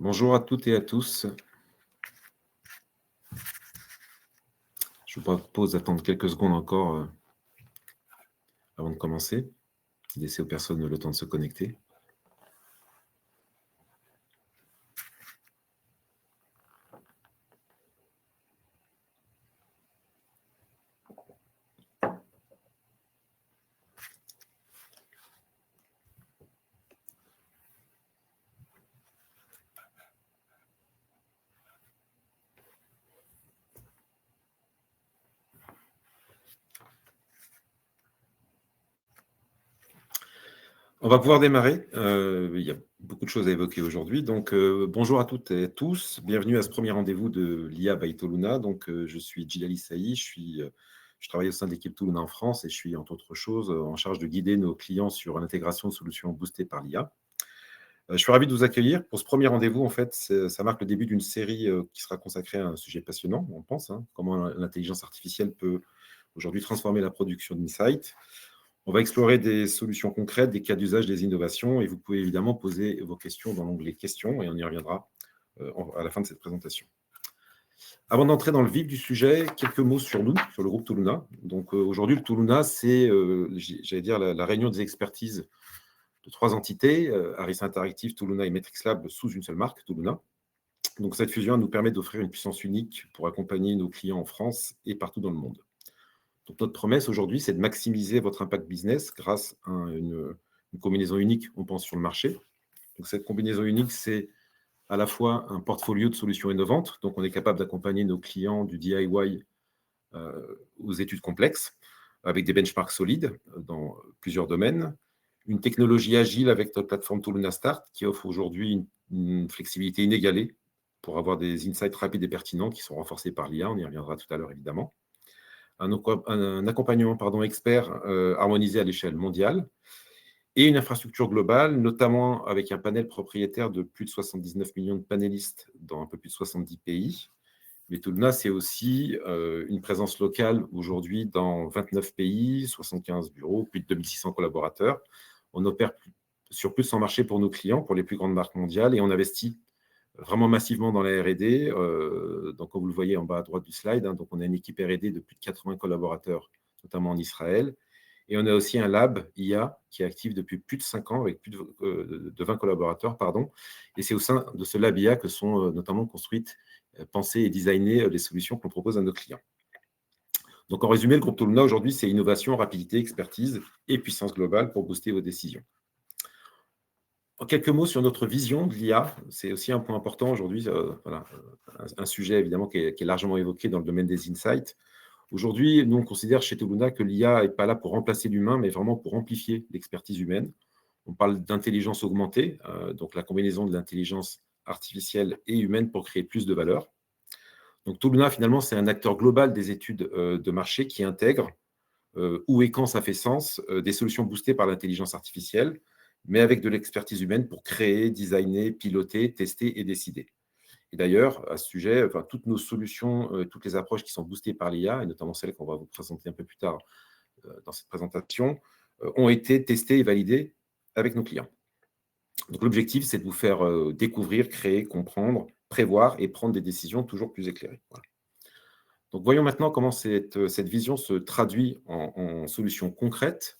Bonjour à toutes et à tous. Je vous propose d'attendre quelques secondes encore avant de commencer, laisser aux personnes le temps de se connecter. On va pouvoir démarrer. Il y a beaucoup de choses à évoquer aujourd'hui. Donc, bonjour à toutes et à tous. Bienvenue à ce premier rendez-vous de l'IA by Toluna. Donc, je suis Djilali Saï. Je travaille au sein de l'équipe Toluna en France et je suis, entre autres choses, en charge de guider nos clients sur l'intégration de solutions boostées par l'IA. Je suis ravi de vous accueillir pour ce premier rendez-vous. En fait, ça marque le début d'une série qui sera consacrée à un sujet passionnant, on pense, comment l'intelligence artificielle peut aujourd'hui transformer la production d'insights. On va explorer des solutions concrètes, des cas d'usage, des innovations, et vous pouvez évidemment poser vos questions dans l'onglet questions, et on y reviendra à la fin de cette présentation. Avant d'entrer dans le vif du sujet, quelques mots sur nous, sur le groupe Toluna. Donc aujourd'hui, le Toluna, c'est, j'allais dire, la réunion des expertises de 3 entités, Harris Interactive, Toluna et Matrix Lab, sous une seule marque, Toluna. Donc cette fusion nous permet d'offrir une puissance unique pour accompagner nos clients en France et partout dans le monde. Donc notre promesse aujourd'hui, c'est de maximiser votre impact business grâce à une combinaison unique, on pense, sur le marché. Donc cette combinaison unique, c'est à la fois un portfolio de solutions innovantes, donc on est capable d'accompagner nos clients du DIY aux études complexes, avec des benchmarks solides dans plusieurs domaines, une technologie agile avec notre plateforme Toluna Start qui offre aujourd'hui une flexibilité inégalée pour avoir des insights rapides et pertinents qui sont renforcés par l'IA, on y reviendra tout à l'heure évidemment. Un accompagnement expert harmonisé à l'échelle mondiale et une infrastructure globale, notamment avec un panel propriétaire de plus de 79 millions de panélistes dans un peu plus de 70 pays. Mais Toluna, c'est aussi une présence locale aujourd'hui dans 29 pays, 75 bureaux, plus de 2600 collaborateurs. On opère sur plus de 100 marchés pour nos clients, pour les plus grandes marques mondiales, et on investit vraiment massivement dans la R&D. Donc, comme vous le voyez en bas à droite du slide, donc on a une équipe R&D de plus de 80 collaborateurs, notamment en Israël. Et on a aussi un lab IA qui est actif depuis plus de 5 ans, avec plus de 20 collaborateurs. Et c'est au sein de ce lab IA que sont notamment construites, pensées et designées les solutions qu'on propose à nos clients. Donc, en résumé, le groupe Toluna, aujourd'hui, c'est innovation, rapidité, expertise et puissance globale pour booster vos décisions. En quelques mots sur notre vision de l'IA, c'est aussi un point important aujourd'hui, un sujet évidemment qui est largement évoqué dans le domaine des insights. Aujourd'hui, nous, on considère chez Toluna que l'IA n'est pas là pour remplacer l'humain, mais vraiment pour amplifier l'expertise humaine. On parle d'intelligence augmentée, donc la combinaison de l'intelligence artificielle et humaine pour créer plus de valeur. Donc Toluna, finalement, c'est un acteur global des études de marché qui intègre, où et quand ça fait sens, des solutions boostées par l'intelligence artificielle, mais avec de l'expertise humaine pour créer, designer, piloter, tester et décider. Et d'ailleurs, à ce sujet, toutes nos solutions, toutes les approches qui sont boostées par l'IA, et notamment celles qu'on va vous présenter un peu plus tard dans cette présentation, ont été testées et validées avec nos clients. Donc l'objectif, c'est de vous faire découvrir, créer, comprendre, prévoir et prendre des décisions toujours plus éclairées. Voilà. Donc voyons maintenant comment cette vision se traduit en solutions concrètes.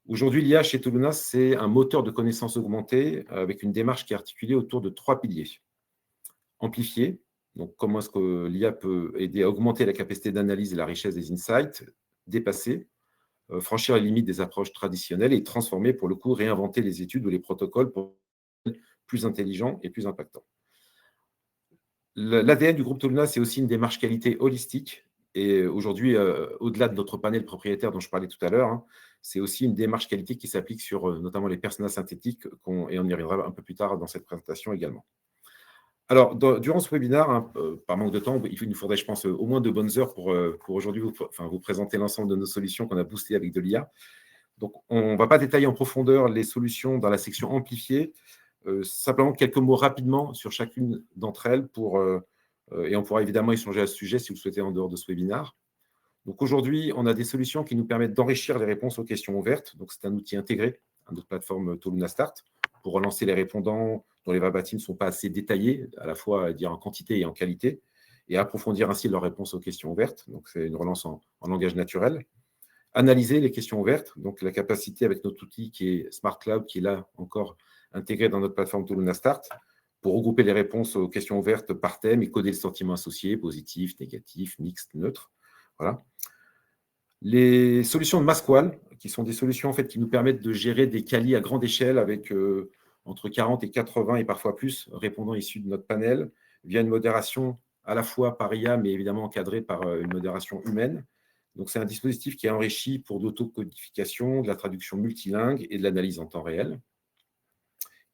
Aujourd'hui, l'IA chez Toluna, c'est un moteur de connaissances augmentées avec une démarche qui est articulée autour de 3 piliers. Amplifier, donc comment est-ce que l'IA peut aider à augmenter la capacité d'analyse et la richesse des insights, dépasser, franchir les limites des approches traditionnelles et transformer, pour le coup, réinventer les études ou les protocoles pour être plus intelligents et plus impactants. L'ADN du groupe Toluna, c'est aussi une démarche qualité holistique. Et aujourd'hui, au-delà de notre panel propriétaire dont je parlais tout à l'heure, c'est aussi une démarche qualité qui s'applique sur notamment les personnages synthétiques, et on y reviendra un peu plus tard dans cette présentation également. Alors, durant ce webinaire, par manque de temps, il nous faudrait, je pense, au moins 2 bonnes heures pour aujourd'hui vous présenter l'ensemble de nos solutions qu'on a boostées avec de l'IA. Donc, on ne va pas détailler en profondeur les solutions dans la section amplifiée, simplement quelques mots rapidement sur chacune d'entre elles et on pourra évidemment échanger à ce sujet si vous le souhaitez en dehors de ce webinaire. Donc aujourd'hui, on a des solutions qui nous permettent d'enrichir les réponses aux questions ouvertes. Donc c'est un outil intégré à notre plateforme Toluna Start pour relancer les répondants dont les verbatims ne sont pas assez détaillés, à la fois dire en quantité et en qualité, et approfondir ainsi leurs réponses aux questions ouvertes. Donc, c'est une relance en langage naturel. Analyser les questions ouvertes, donc la capacité avec notre outil qui est Smart Cloud, qui est là encore intégré dans notre plateforme Toluna Start, pour regrouper les réponses aux questions ouvertes par thème et coder le sentiment associé, positif, négatif, mixte, neutre. Voilà. Les solutions de Masqual, qui sont des solutions en fait, qui nous permettent de gérer des qualis à grande échelle avec entre 40 et 80 et parfois plus répondants issus de notre panel, via une modération à la fois par IA, mais évidemment encadrée par une modération humaine. Donc, c'est un dispositif qui est enrichi pour l'autocodification, de la traduction multilingue et de l'analyse en temps réel.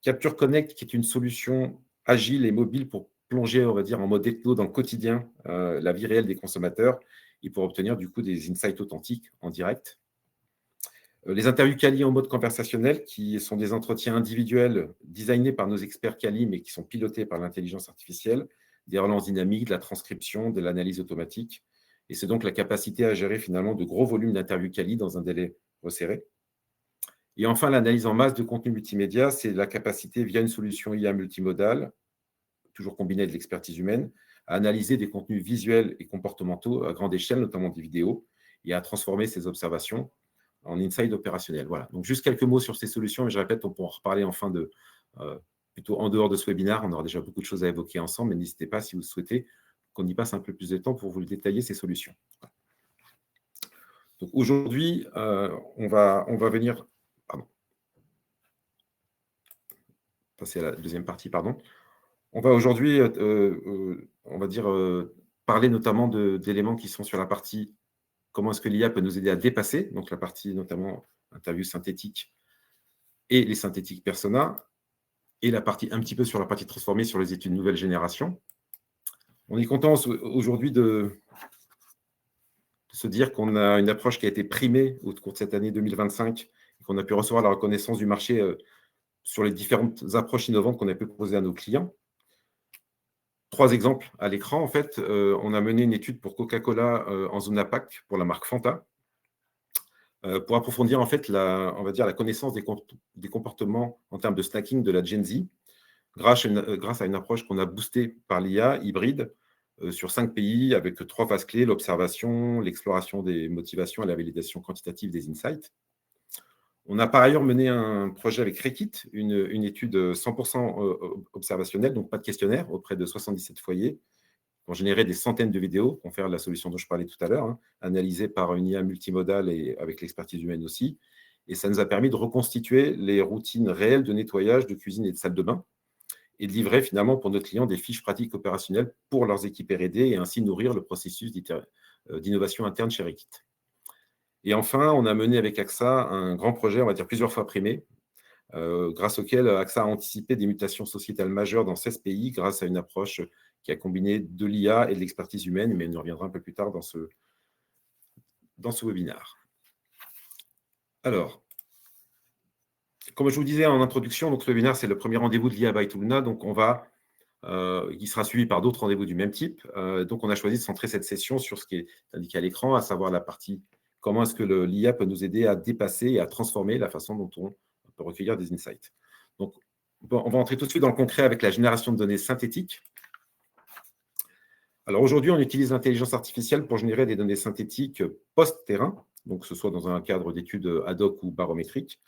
Capture Connect, qui est une solution agile et mobile pour plonger, on va dire, en mode ethno dans le quotidien, la vie réelle des consommateurs, et pour obtenir du coup des insights authentiques en direct. Les interviews Quali en mode conversationnel, qui sont des entretiens individuels designés par nos experts Quali, mais qui sont pilotés par l'intelligence artificielle, des relances dynamiques, de la transcription, de l'analyse automatique. Et c'est donc la capacité à gérer finalement de gros volumes d'interviews Quali dans un délai resserré. Et enfin, l'analyse en masse de contenu multimédia, c'est la capacité, via une solution IA multimodale, toujours combinée de l'expertise humaine, à analyser des contenus visuels et comportementaux à grande échelle, notamment des vidéos, et à transformer ces observations en insight opérationnel. Voilà. Donc, juste quelques mots sur ces solutions, mais je répète, on pourra en reparler en fin de, plutôt en dehors de ce webinaire. On aura déjà beaucoup de choses à évoquer ensemble, mais n'hésitez pas, si vous souhaitez, qu'on y passe un peu plus de temps pour vous détailler ces solutions. Donc, aujourd'hui, on va venir... Pardon. Passer à la deuxième partie, pardon. On va aujourd'hui, on va dire, parler notamment d'éléments qui sont sur la partie comment est-ce que l'IA peut nous aider à dépasser, donc la partie notamment interview synthétique et les synthétiques persona, et la partie un petit peu sur la partie transformée sur les études nouvelle génération. On est content aujourd'hui de se dire qu'on a une approche qui a été primée au cours de cette année 2025 et qu'on a pu recevoir la reconnaissance du marché sur les différentes approches innovantes qu'on a pu proposer à nos clients. 3 exemples à l'écran. En fait, on a mené une étude pour Coca-Cola en zone APAC pour la marque Fanta, pour approfondir en fait on va dire, la connaissance des comportements en termes de snacking de la Gen Z, grâce à une approche qu'on a boostée par l'IA hybride sur 5 pays avec 3 phases clés, l'observation, l'exploration des motivations et la validation quantitative des insights. On a par ailleurs mené un projet avec Rekit, une étude 100% observationnelle, donc pas de questionnaire, auprès de 77 foyers, qui ont généré des centaines de vidéos, confère la solution dont je parlais tout à l'heure, analysées par une IA multimodale et avec l'expertise humaine aussi. Et ça nous a permis de reconstituer les routines réelles de nettoyage, de cuisine et de salle de bain, et de livrer finalement pour nos clients des fiches pratiques opérationnelles pour leurs équipes R&D et ainsi nourrir le processus d'innovation interne chez Rekit. Et enfin, on a mené avec AXA un grand projet, on va dire plusieurs fois primé, grâce auquel AXA a anticipé des mutations sociétales majeures dans 16 pays grâce à une approche qui a combiné de l'IA et de l'expertise humaine, mais on y reviendra un peu plus tard dans ce webinaire. Alors, comme je vous disais en introduction, donc, ce webinaire, c'est le premier rendez-vous de l'IA by Toluna, donc qui sera suivi par d'autres rendez-vous du même type. Donc, on a choisi de centrer cette session sur ce qui est indiqué à l'écran, à savoir la partie comment est-ce que l'IA peut nous aider à dépasser et à transformer la façon dont on peut recueillir des insights. Donc, on va entrer tout de suite dans le concret avec la génération de données synthétiques. Alors, aujourd'hui, on utilise l'intelligence artificielle pour générer des données synthétiques post-terrain, donc que ce soit dans un cadre d'études ad hoc ou barométrique.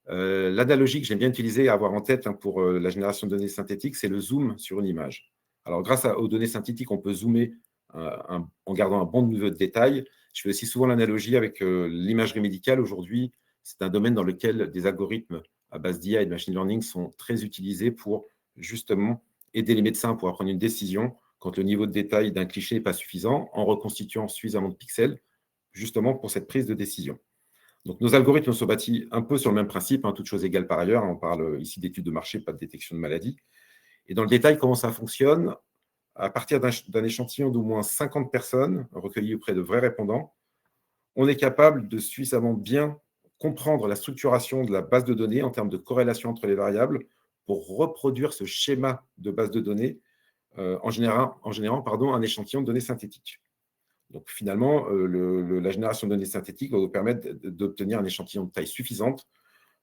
L'analogie que j'aime bien utiliser et avoir en tête pour la génération de données synthétiques, c'est le zoom sur une image. Alors, grâce aux données synthétiques, on peut zoomer en gardant un bon niveau de détail. Je fais aussi souvent l'analogie avec l'imagerie médicale. Aujourd'hui, c'est un domaine dans lequel des algorithmes à base d'IA et de machine learning sont très utilisés pour justement aider les médecins pour prendre une décision quand le niveau de détail d'un cliché n'est pas suffisant, en reconstituant suffisamment de pixels, justement pour cette prise de décision. Donc, nos algorithmes sont bâtis un peu sur le même principe, toutes choses égales par ailleurs. On parle ici d'études de marché, pas de détection de maladie. Et dans le détail, comment ça fonctionne? À partir d'un échantillon d'au moins 50 personnes recueillies auprès de vrais répondants, on est capable de suffisamment bien comprendre la structuration de la base de données en termes de corrélation entre les variables pour reproduire ce schéma de base de données en générant un échantillon de données synthétiques. Donc finalement, la génération de données synthétiques va vous permettre d'obtenir un échantillon de taille suffisante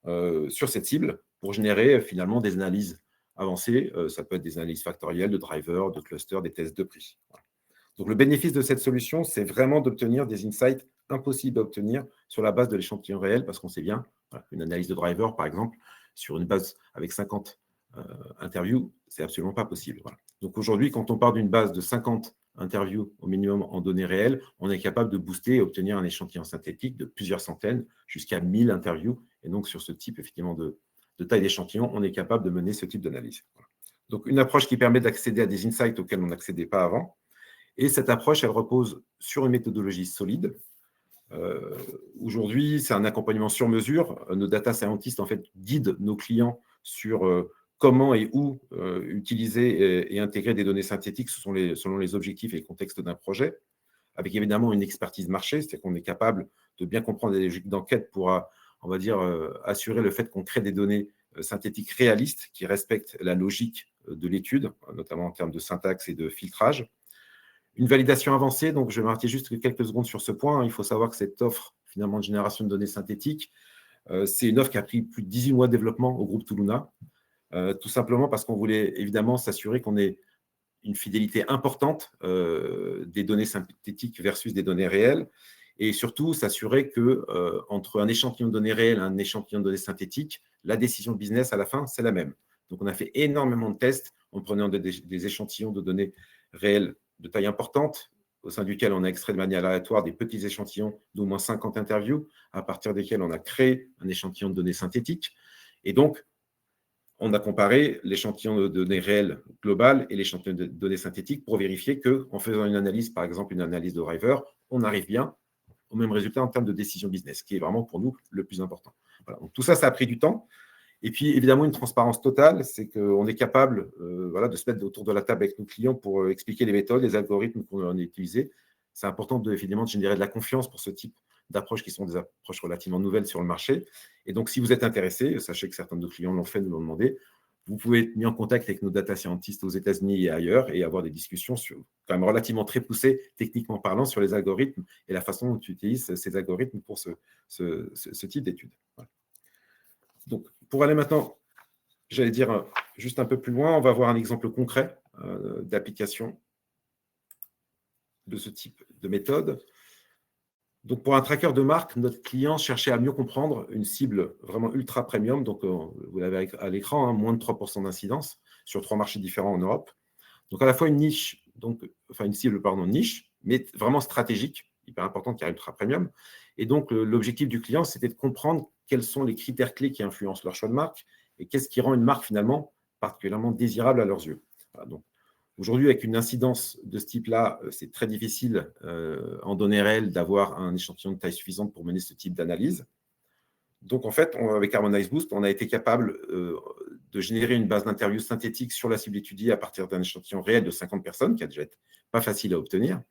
sur cette cible pour générer finalement des analyses avancées. Ça peut être des analyses factorielles, de drivers, de clusters, des tests de prix. Voilà. Donc, le bénéfice de cette solution, c'est vraiment d'obtenir des insights impossibles à obtenir sur la base de l'échantillon réel, parce qu'on sait bien, voilà, une analyse de driver, par exemple, sur une base avec 50 interviews, c'est absolument pas possible. Voilà. Donc, aujourd'hui, quand on part d'une base de 50 interviews au minimum en données réelles, on est capable de booster et obtenir un échantillon synthétique de plusieurs centaines jusqu'à 1000 interviews. Et donc, sur ce type, effectivement, de taille d'échantillon, on est capable de mener ce type d'analyse. Voilà. Donc, une approche qui permet d'accéder à des insights auxquels on n'accédait pas avant. Et cette approche, elle repose sur une méthodologie solide. Aujourd'hui, c'est un accompagnement sur mesure. Nos data scientists, en fait, guident nos clients sur comment et où utiliser et intégrer des données synthétiques selon les objectifs et le contexte d'un projet, avec évidemment une expertise marché, c'est-à-dire qu'on est capable de bien comprendre les logiques d'enquête pour, on va dire, assurer le fait qu'on crée des données synthétiques réalistes qui respectent la logique de l'étude, notamment en termes de syntaxe et de filtrage. Une validation avancée, donc je vais m'arrêter juste quelques secondes sur ce point. Il faut savoir que cette offre, finalement, de génération de données synthétiques, c'est une offre qui a pris plus de 18 mois de développement au groupe Touluna, tout simplement parce qu'on voulait évidemment s'assurer qu'on ait une fidélité importante des données synthétiques versus des données réelles, et surtout s'assurer que entre un échantillon de données réelles et un échantillon de données synthétiques, la décision business à la fin, c'est la même. Donc, on a fait énormément de tests en prenant des échantillons de données réelles de taille importante, au sein duquel on a extrait de manière aléatoire des petits échantillons d'au moins 50 interviews, à partir desquels on a créé un échantillon de données synthétiques. Et donc, on a comparé l'échantillon de données réelles globales et l'échantillon de données synthétiques pour vérifier qu'en faisant une analyse, par exemple une analyse de driver, on arrive bien au même résultat en termes de décision business, qui est vraiment pour nous le plus important. Voilà. Donc, tout ça, ça a pris du temps. Et puis, évidemment, une transparence totale, c'est qu'on est capable voilà, de se mettre autour de la table avec nos clients pour expliquer les méthodes, les algorithmes qu'on a utilisés. C'est important évidemment de générer de la confiance pour ce type d'approches qui sont des approches relativement nouvelles sur le marché. Et donc, si vous êtes intéressé, sachez que certains de nos clients l'ont fait, nous l'ont demandé, vous pouvez être mis en contact avec nos data scientists aux États-Unis et ailleurs et avoir des discussions sur, quand même relativement très poussées, techniquement parlant, sur les algorithmes et la façon dont tu utilises ces algorithmes pour ce type d'études. Voilà. Donc, pour aller maintenant, j'allais dire juste un peu plus loin, on va voir un exemple concret d'application de ce type de méthode. Donc, pour un tracker de marque, notre client cherchait à mieux comprendre une cible vraiment ultra premium. Donc, vous l'avez à l'écran, hein, moins de 3% d'incidence sur 3 marchés différents en Europe. Donc, à la fois une niche, une cible, niche, mais vraiment stratégique, hyper importante, car ultra premium. Et donc, l'objectif du client, c'était de comprendre quels sont les critères clés qui influencent leur choix de marque et qu'est-ce qui rend une marque, finalement, particulièrement désirable à leurs yeux. Voilà, donc, aujourd'hui, avec une incidence de ce type-là, c'est très difficile en données réelles d'avoir un échantillon de taille suffisante pour mener ce type d'analyse. Donc, en fait, avec Harmonize Boost, on a été capable de générer une base d'interviews synthétique sur la cible étudiée à partir d'un échantillon réel de 50 personnes, qui a déjà été pas facile à obtenir.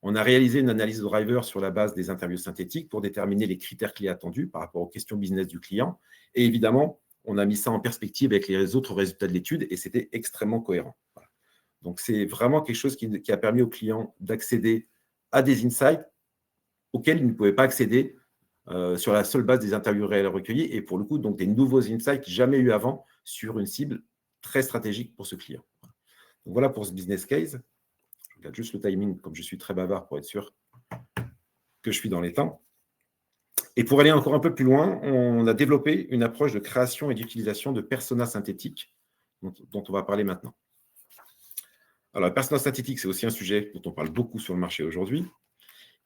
On a réalisé une analyse de driver sur la base des interviews synthétiques pour déterminer les critères clés attendus par rapport aux questions business du client. Et évidemment, on a mis ça en perspective avec les autres résultats de l'étude et c'était extrêmement cohérent. Voilà. Donc, c'est vraiment quelque chose qui a permis aux clients d'accéder à des insights auxquels ils ne pouvaient pas accéder sur la seule base des interviews réelles recueillies et pour le coup, donc des nouveaux insights jamais eu avant sur une cible très stratégique pour ce client. Donc, voilà pour ce business case. Je regarde juste le timing, comme je suis très bavard pour être sûr que je suis dans les temps. Et pour aller encore un peu plus loin, on a développé une approche de création et d'utilisation de personas synthétiques dont on va parler maintenant. Alors, la persona synthétique, c'est aussi un sujet dont on parle beaucoup sur le marché aujourd'hui.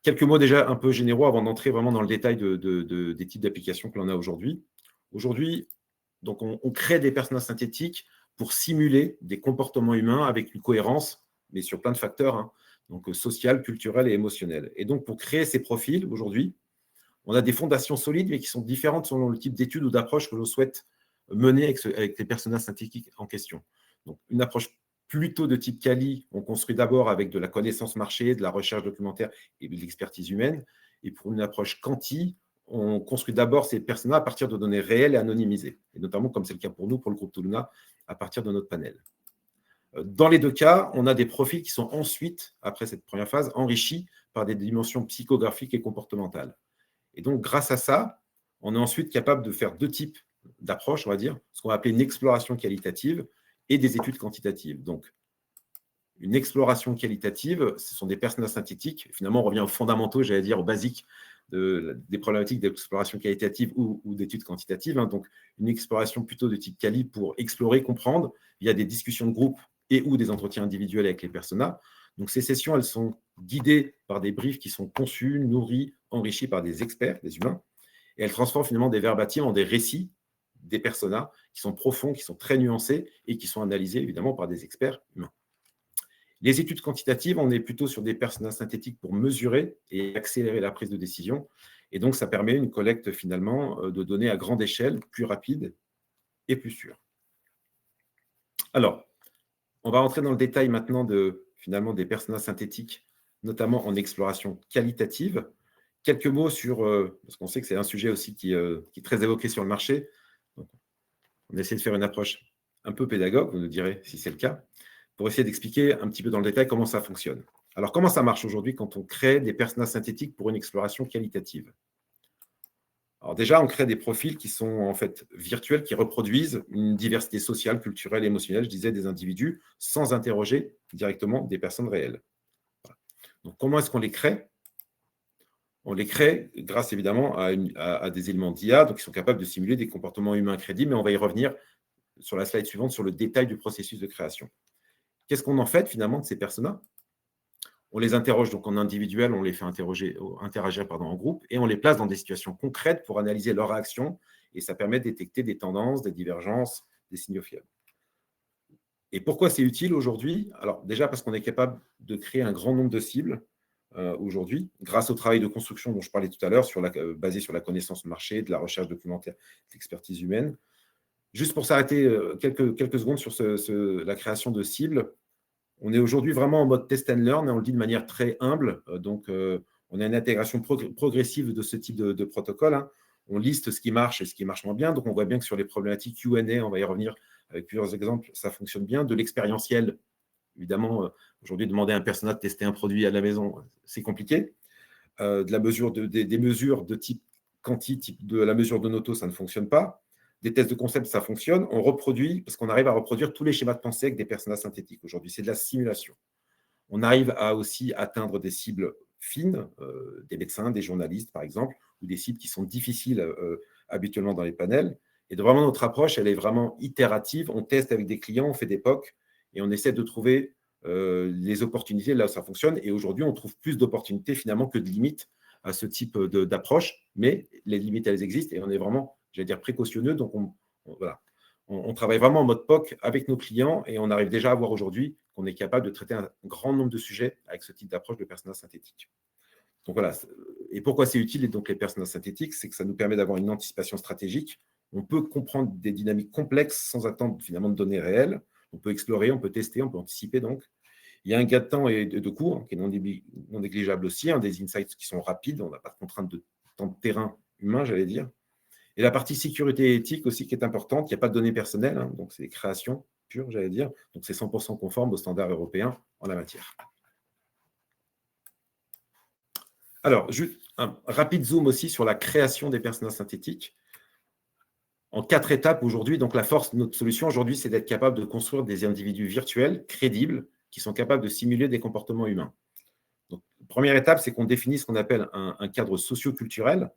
Quelques mots déjà un peu généraux avant d'entrer vraiment dans le détail des types d'applications que l'on a aujourd'hui. Aujourd'hui, donc on crée des personas synthétiques pour simuler des comportements humains avec une cohérence, mais sur plein de facteurs, hein, donc social, culturel et émotionnel. Et donc, pour créer ces profils, aujourd'hui, on a des fondations solides, mais qui sont différentes selon le type d'études ou d'approche que l'on souhaite mener avec les personas synthétiques en question. Donc, une approche plutôt de type quali, on construit d'abord avec de la connaissance marché, de la recherche documentaire et de l'expertise humaine. Et pour une approche quanti, on construit d'abord ces personas à partir de données réelles et anonymisées. Et notamment, comme c'est le cas pour nous, pour le groupe Touluna, à partir de notre panel. Dans les deux cas, on a des profils qui sont ensuite, après cette première phase, enrichis par des dimensions psychographiques et comportementales. Et donc, grâce à ça, on est ensuite capable de faire deux types d'approches, on va dire, ce qu'on va appeler une exploration qualitative, et des études quantitatives. Donc, une exploration qualitative, ce sont des personnages synthétiques. Finalement, on revient aux fondamentaux, j'allais dire, aux basiques des problématiques d'exploration qualitative ou d'études quantitatives. Donc, une exploration plutôt de type quali pour explorer, comprendre, via des discussions de groupe et ou des entretiens individuels avec les personas. Donc, ces sessions, elles sont guidées par des briefs qui sont conçus, nourris, enrichis par des experts, des humains, et elles transforment finalement des verbatims en des récits des personas qui sont profonds, qui sont très nuancés et qui sont analysés évidemment par des experts humains. Les études quantitatives, on est plutôt sur des personnages synthétiques pour mesurer et accélérer la prise de décision. Et donc, ça permet une collecte finalement de données à grande échelle, plus rapide et plus sûre. Alors, on va entrer dans le détail maintenant finalement des personnages synthétiques, notamment en exploration qualitative. Quelques mots sur, parce qu'on sait que c'est un sujet aussi qui est très évoqué sur le marché. Donc, on essaie de faire une approche un peu pédagogue, vous nous direz si c'est le cas, pour essayer d'expliquer un petit peu dans le détail comment ça fonctionne. Alors, comment ça marche aujourd'hui quand on crée des personnages synthétiques pour une exploration qualitative? Alors déjà, on crée des profils qui sont en fait virtuels, qui reproduisent une diversité sociale, culturelle, émotionnelle, je disais, des individus, sans interroger directement des personnes réelles. Voilà. Donc, comment est-ce qu'on les crée? On les crée grâce évidemment à des éléments d'IA, donc qui sont capables de simuler des comportements humains crédibles, mais on va y revenir sur la slide suivante sur le détail du processus de création. Qu'est-ce qu'on en fait finalement de ces personas? On les interroge donc en individuel, on les fait interagir en groupe, et on les place dans des situations concrètes pour analyser leurs réactions, et ça permet de détecter des tendances, des divergences, des signaux fiables. Et pourquoi c'est utile aujourd'hui? Alors déjà parce qu'on est capable de créer un grand nombre de cibles aujourd'hui, grâce au travail de construction dont je parlais tout à l'heure, basé sur la connaissance marché, de la recherche documentaire, de l'expertise humaine. Juste pour s'arrêter quelques secondes sur la création de cibles, on est aujourd'hui vraiment en mode test and learn, et on le dit de manière très humble. Donc, on a une intégration progressive de ce type de protocole. Hein. On liste ce qui marche et ce qui marche moins bien. Donc, on voit bien que sur les problématiques Q&A, on va y revenir avec plusieurs exemples, ça fonctionne bien. De l'expérientiel, évidemment, aujourd'hui, demander à un persona de tester un produit à la maison, c'est compliqué. Des mesures de type quanti, type de la mesure de Noto, ça ne fonctionne pas. Des tests de concept, ça fonctionne. On reproduit, parce qu'on arrive à reproduire tous les schémas de pensée avec des personnages synthétiques aujourd'hui. C'est de la simulation. On arrive à aussi atteindre des cibles fines, des médecins, des journalistes, par exemple, ou des cibles qui sont difficiles habituellement dans les panels. Et vraiment, notre approche, elle est vraiment itérative. On teste avec des clients, on fait des POC, et on essaie de trouver les opportunités là où ça fonctionne. Et aujourd'hui, on trouve plus d'opportunités finalement que de limites à ce type d'approche. Mais les limites, elles existent, et on est vraiment, j'allais dire, précautionneux. Donc, voilà. On travaille vraiment en mode POC avec nos clients, et on arrive déjà à voir aujourd'hui qu'on est capable de traiter un grand nombre de sujets avec ce type d'approche de personnages synthétiques. Donc voilà. Et pourquoi c'est utile, donc, les personnages synthétiques? C'est que ça nous permet d'avoir une anticipation stratégique. On peut comprendre des dynamiques complexes sans attendre finalement de données réelles. On peut explorer, on peut tester, on peut anticiper donc. Il y a un gain de temps et de coût qui est non négligeable aussi, des insights qui sont rapides, on n'a pas de contrainte de temps de terrain humain, j'allais dire. Et la partie sécurité et éthique aussi qui est importante, il n'y a pas de données personnelles, donc c'est des créations pures, j'allais dire, donc c'est 100% conforme aux standards européens en la matière. Alors, juste un rapide zoom aussi sur la création des personnages synthétiques. En 4 étapes aujourd'hui, donc la force de notre solution aujourd'hui, c'est d'être capable de construire des individus virtuels, crédibles, qui sont capables de simuler des comportements humains. Donc, première étape, c'est qu'on définit ce qu'on appelle un cadre socio-culturel.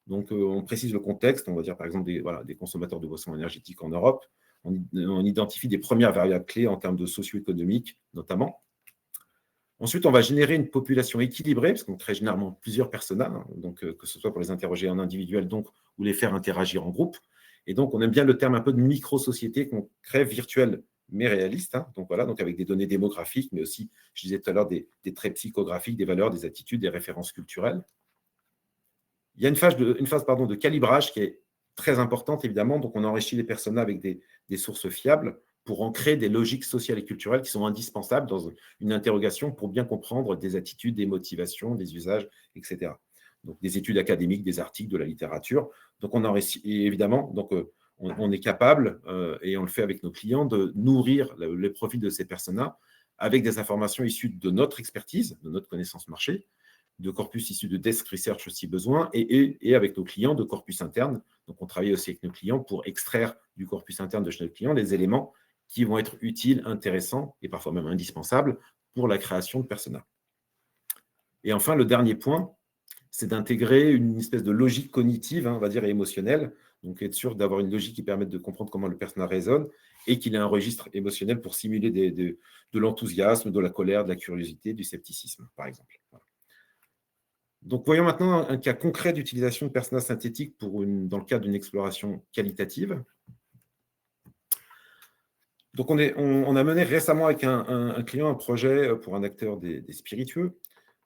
Donc, on précise le contexte, on va dire par exemple des consommateurs de boissons énergétiques en Europe. On identifie des premières variables clés en termes de socio-économique, notamment. Ensuite, on va générer une population équilibrée, parce qu'on crée généralement plusieurs personas, donc, que ce soit pour les interroger en individuel donc, ou les faire interagir en groupe. Et donc, on aime bien le terme un peu de micro-société qu'on crée virtuelle, mais réaliste. Donc voilà, donc avec des données démographiques, mais aussi, je disais tout à l'heure, des traits psychographiques, des valeurs, des attitudes, des références culturelles. Il y a une phase de calibrage qui est très importante, évidemment. Donc, on enrichit les personas avec des sources fiables pour en créer des logiques sociales et culturelles qui sont indispensables dans une interrogation pour bien comprendre des attitudes, des motivations, des usages, etc. Donc, des études académiques, des articles, de la littérature. Donc, on enrichit, et évidemment, donc, on est capable, et on le fait avec nos clients, de nourrir les profils de ces personas avec des informations issues de notre expertise, de notre connaissance marché, de corpus issus de desk research si besoin, et avec nos clients de corpus interne. Donc, on travaille aussi avec nos clients pour extraire du corpus interne de chez nos clients les éléments qui vont être utiles, intéressants et parfois même indispensables pour la création de personas. Et enfin, le dernier point, c'est d'intégrer une espèce de logique cognitive, on va dire, et émotionnelle. Donc, être sûr d'avoir une logique qui permette de comprendre comment le persona résonne et qu'il ait un registre émotionnel pour simuler de l'enthousiasme, de la colère, de la curiosité, du scepticisme, par exemple. Voilà. Donc, voyons maintenant un cas concret d'utilisation de personas synthétiques dans le cadre d'une exploration qualitative. Donc, on a mené récemment avec un client un projet pour un acteur des spiritueux.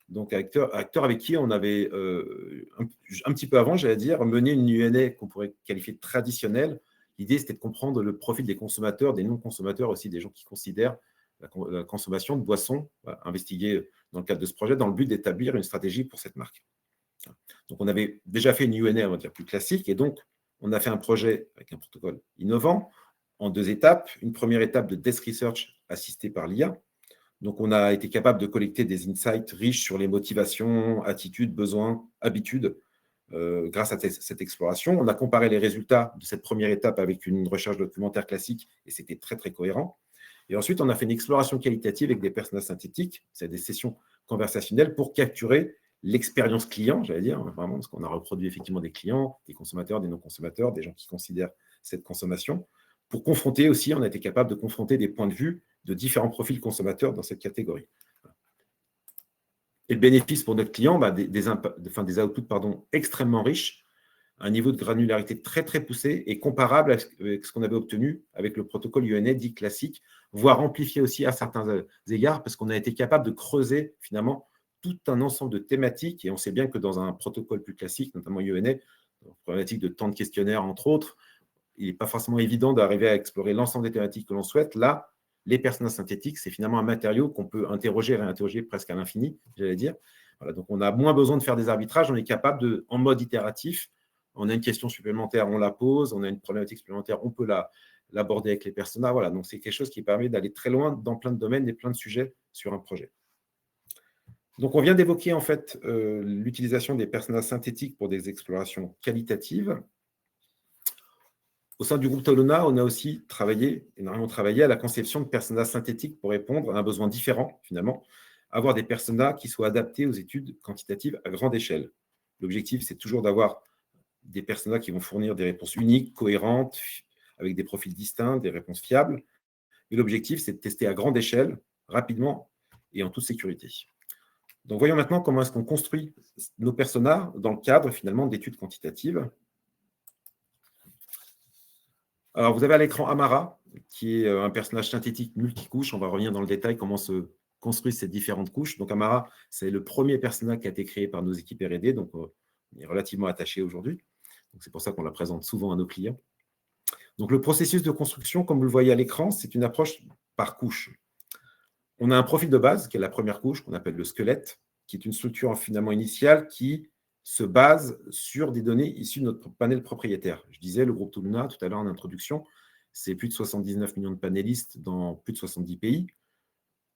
Donc, acteur avec qui on avait, un petit peu avant, j'allais dire, mené une UNA qu'on pourrait qualifier de traditionnelle. L'idée, c'était de comprendre le profil des consommateurs, des non-consommateurs aussi, des gens qui considèrent la consommation de boissons, investiguer dans le cadre de ce projet, dans le but d'établir une stratégie pour cette marque. Donc, on avait déjà fait une UNA, on va dire, plus classique, et donc, on a fait un projet avec un protocole innovant en 2 étapes. Une première étape de desk research assistée par l'IA. Donc, on a été capable de collecter des insights riches sur les motivations, attitudes, besoins, habitudes grâce à cette exploration. On a comparé les résultats de cette première étape avec une recherche documentaire classique et c'était très, très cohérent. Et ensuite, on a fait une exploration qualitative avec des personas synthétiques, c'est des sessions conversationnelles pour capturer l'expérience client, j'allais dire, vraiment, parce qu'on a reproduit effectivement des clients, des consommateurs, des non-consommateurs, des gens qui considèrent cette consommation. Pour confronter aussi, on a été capable de confronter des points de vue de différents profils consommateurs dans cette catégorie. Et le bénéfice pour notre client, des outputs extrêmement riches, un niveau de granularité très, très poussé et comparable avec ce qu'on avait obtenu avec le protocole UNA dit classique, voire amplifié aussi à certains égards, parce qu'on a été capable de creuser finalement tout un ensemble de thématiques. Et on sait bien que dans un protocole plus classique, notamment UNA, problématique de temps de questionnaire, entre autres, il n'est pas forcément évident d'arriver à explorer l'ensemble des thématiques que l'on souhaite. Là, les personas synthétiques, c'est finalement un matériau qu'on peut interroger et réinterroger presque à l'infini, j'allais dire. Voilà, donc, on a moins besoin de faire des arbitrages. On est capable, en mode itératif, on a une question supplémentaire, on la pose. On a une problématique supplémentaire, on peut l'aborder avec les personas. Voilà, donc c'est quelque chose qui permet d'aller très loin dans plein de domaines et plein de sujets sur un projet. Donc, on vient d'évoquer en fait l'utilisation des personas synthétiques pour des explorations qualitatives. Au sein du groupe Toluna, on a aussi énormément travaillé à la conception de personas synthétiques pour répondre à un besoin différent, finalement, avoir des personas qui soient adaptés aux études quantitatives à grande échelle. L'objectif, c'est toujours d'avoir des personas qui vont fournir des réponses uniques, cohérentes, avec des profils distincts, des réponses fiables. Mais l'objectif, c'est de tester à grande échelle, rapidement et en toute sécurité. Donc, voyons maintenant comment est-ce qu'on construit nos personas dans le cadre, finalement, d'études quantitatives. Alors, vous avez à l'écran Amara, qui est un personnage synthétique multicouche. On va revenir dans le détail comment se construisent ces différentes couches. Donc, Amara, c'est le premier personnage qui a été créé par nos équipes R&D, donc on est relativement attaché aujourd'hui. C'est pour ça qu'on la présente souvent à nos clients. Donc, le processus de construction, comme vous le voyez à l'écran, c'est une approche par couche. On a un profil de base, qui est la première couche, qu'on appelle le squelette, qui est une structure finalement initiale qui se base sur des données issues de notre panel propriétaire. Je disais, le groupe Toluna, tout à l'heure en introduction, c'est plus de 79 millions de panélistes dans plus de 70 pays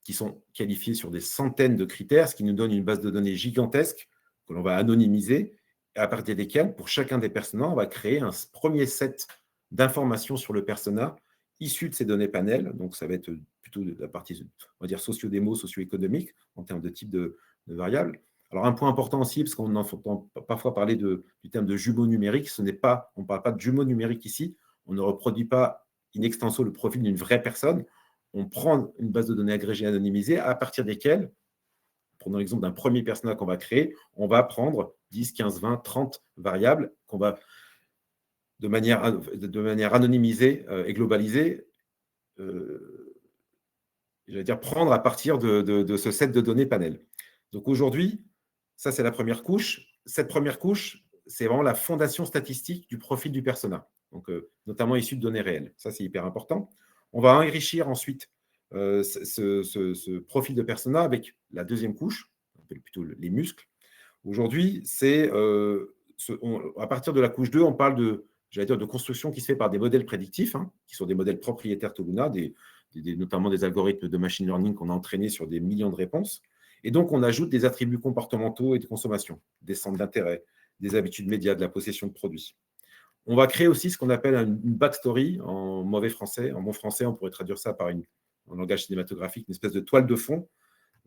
qui sont qualifiés sur des centaines de critères, ce qui nous donne une base de données gigantesque que l'on va anonymiser, et à partir desquelles, pour chacun des personas, on va créer un premier set d'informations sur le persona issues de ces données panel. Donc, ça va être plutôt de la partie, on va dire, socio-démo, socio-économique, en termes de type de variables. Alors, un point important aussi, parce qu'on entend parfois parler du terme de jumeau numérique, on ne parle pas de jumeau numérique ici, on ne reproduit pas in extenso le profil d'une vraie personne, on prend une base de données agrégée anonymisée à partir desquelles, prenons l'exemple d'un premier persona qu'on va créer, on va prendre 10, 15, 20, 30 variables qu'on va, de manière anonymisée et globalisée, j'allais dire prendre à partir de ce set de données panel. Donc aujourd'hui, ça c'est la première couche. Cette première couche, c'est vraiment la fondation statistique du profil du persona, donc notamment issu de données réelles. Ça c'est hyper important. On va enrichir ensuite ce profil de persona avec la deuxième couche, on appelle plutôt les muscles. Aujourd'hui, à partir de la couche 2, on parle de construction qui se fait par des modèles prédictifs, qui sont des modèles propriétaires Toluna, notamment des algorithmes de machine learning qu'on a entraînés sur des millions de réponses. Et donc, on ajoute des attributs comportementaux et de consommation, des centres d'intérêt, des habitudes médias, de la possession de produits. On va créer aussi ce qu'on appelle une backstory en mauvais français. En bon français, on pourrait traduire ça par en langage cinématographique, une espèce de toile de fond,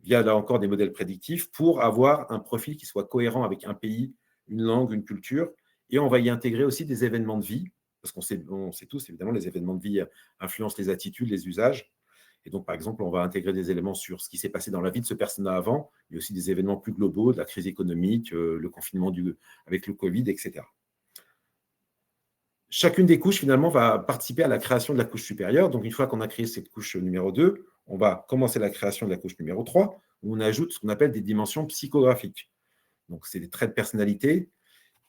via là encore des modèles prédictifs, pour avoir un profil qui soit cohérent avec un pays, une langue, une culture. Et on va y intégrer aussi des événements de vie, parce on sait tous, évidemment, les événements de vie influencent les attitudes, les usages. Et donc, par exemple, on va intégrer des éléments sur ce qui s'est passé dans la vie de ce persona avant, mais aussi des événements plus globaux, de la crise économique, le confinement avec le Covid, etc. Chacune des couches, finalement, va participer à la création de la couche supérieure. Donc, une fois qu'on a créé cette couche numéro 2, on va commencer la création de la couche numéro 3, où on ajoute ce qu'on appelle des dimensions psychographiques. Donc, c'est des traits de personnalité.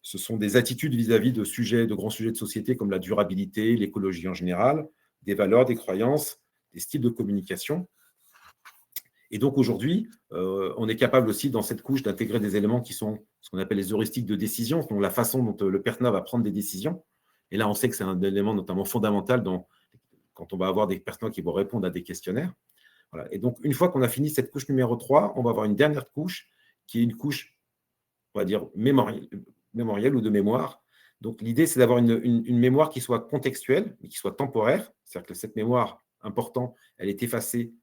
Ce sont des attitudes vis-à-vis de grands sujets de société comme la durabilité, l'écologie en général, des valeurs, des croyances, des styles de communication. Et donc, aujourd'hui, on est capable aussi, dans cette couche, d'intégrer des éléments qui sont ce qu'on appelle les heuristiques de décision, donc la façon dont le persona va prendre des décisions. Et là, on sait que c'est un élément notamment fondamental quand on va avoir des personnes qui vont répondre à des questionnaires. Voilà. Et donc, une fois qu'on a fini cette couche numéro 3, on va avoir une dernière couche qui est une couche, on va dire, mémorielle ou de mémoire. Donc, l'idée, c'est d'avoir une mémoire qui soit contextuelle, mais qui soit temporaire. C'est-à-dire que cette mémoire importante, elle est effacée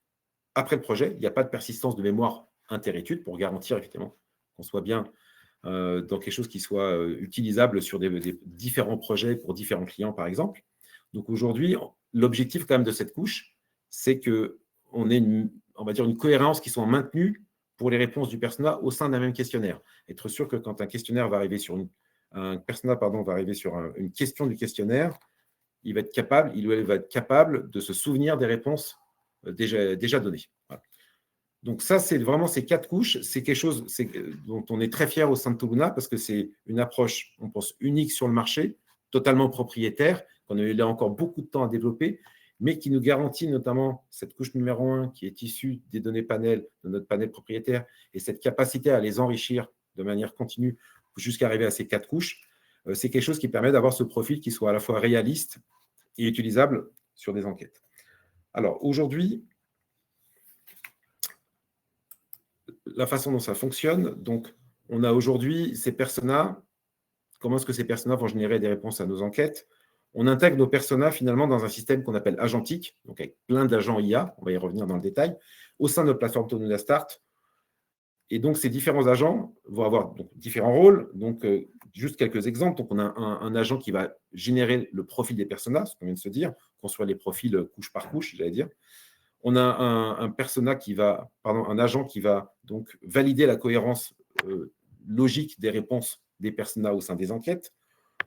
après le projet. Il n'y a pas de persistance de mémoire inter-étude pour garantir, effectivement, qu'on soit bien dans quelque chose qui soit utilisable sur des différents projets pour différents clients, par exemple. Donc aujourd'hui, l'objectif quand même de cette couche, c'est qu'on ait on va dire une cohérence qui soit maintenue pour les réponses du persona au sein d'un même questionnaire. Être sûr que quand un questionnaire va arriver sur un persona va arriver sur une question du questionnaire, il va être capable, il ou elle va être capable de se souvenir des réponses déjà données. Voilà. Donc ça, c'est vraiment ces 4 couches. C'est quelque chose dont on est très fier au sein de Toluna parce que c'est une approche, on pense, unique sur le marché, totalement propriétaire, qu'on a eu là encore beaucoup de temps à développer, mais qui nous garantit notamment cette couche numéro 1 qui est issue des données panel, de notre panel propriétaire, et cette capacité à les enrichir de manière continue jusqu'à arriver à ces 4 couches. C'est quelque chose qui permet d'avoir ce profil qui soit à la fois réaliste et utilisable sur des enquêtes. Alors aujourd'hui, la façon dont ça fonctionne, donc on a aujourd'hui ces personas. Comment est-ce que ces personas vont générer des réponses à nos enquêtes? On intègre nos personas finalement dans un système qu'on appelle agentique, donc avec plein d'agents IA, on va y revenir dans le détail, au sein de notre plateforme Toluna Start. Et donc, ces différents agents vont avoir donc, différents rôles. Donc, juste quelques exemples. Donc, on a un agent qui va générer le profil des personas, ce qu'on vient de se dire, construire les profils couche par couche, j'allais dire. On a un agent qui va donc valider la cohérence logique des réponses des personas au sein des enquêtes.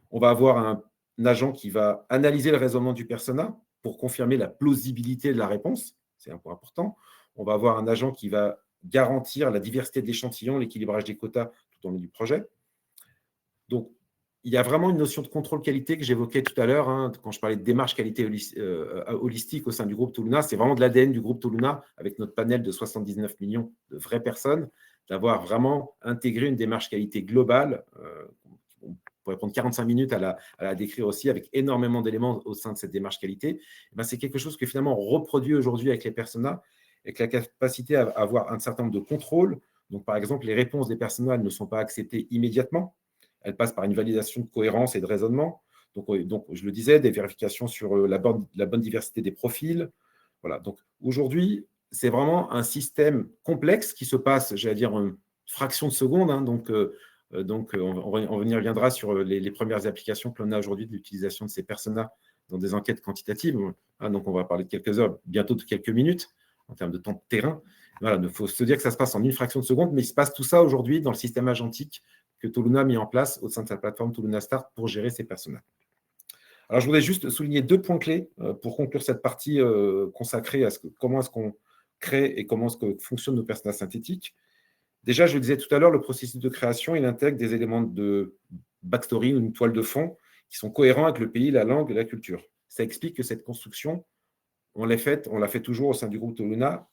On va avoir un agent qui va analyser le raisonnement du persona pour confirmer la plausibilité de la réponse. C'est un point important. On va avoir un agent qui va garantir la diversité de l'échantillon, l'équilibrage des quotas tout au long du projet. Donc, il y a vraiment une notion de contrôle qualité que j'évoquais tout à l'heure, quand je parlais de démarche qualité holistique au sein du groupe Toluna. C'est vraiment de l'ADN du groupe Toluna, avec notre panel de 79 millions de vraies personnes, d'avoir vraiment intégré une démarche qualité globale. On pourrait prendre 45 minutes à la décrire aussi, avec énormément d'éléments au sein de cette démarche qualité. C'est quelque chose que finalement on reproduit aujourd'hui avec les personas, avec la capacité à avoir un certain nombre de contrôles. Donc, par exemple, les réponses des personas ne sont pas acceptées immédiatement. Elles passent par une validation de cohérence et de raisonnement. Donc je le disais, des vérifications sur la bonne diversité des profils. Voilà. Donc, aujourd'hui, c'est vraiment un système complexe qui se passe, j'allais dire, en fraction de seconde. On y reviendra sur les premières applications que l'on a aujourd'hui de l'utilisation de ces personas dans des enquêtes quantitatives. Donc, on va parler de quelques heures, bientôt de quelques minutes, en termes de temps de terrain. Voilà, il faut se dire que ça se passe en une fraction de seconde, mais il se passe tout ça aujourd'hui dans le système agentique que Toluna a mis en place au sein de sa plateforme Toluna Start pour gérer ces personas. Alors, je voudrais juste souligner 2 points clés pour conclure cette partie consacrée à comment est-ce qu'on crée et comment est-ce que fonctionnent nos personas synthétiques. Déjà, je le disais tout à l'heure, le processus de création, il intègre des éléments de backstory ou une toile de fond qui sont cohérents avec le pays, la langue et la culture. Ça explique que cette construction, on l'a fait toujours au sein du groupe Toluna,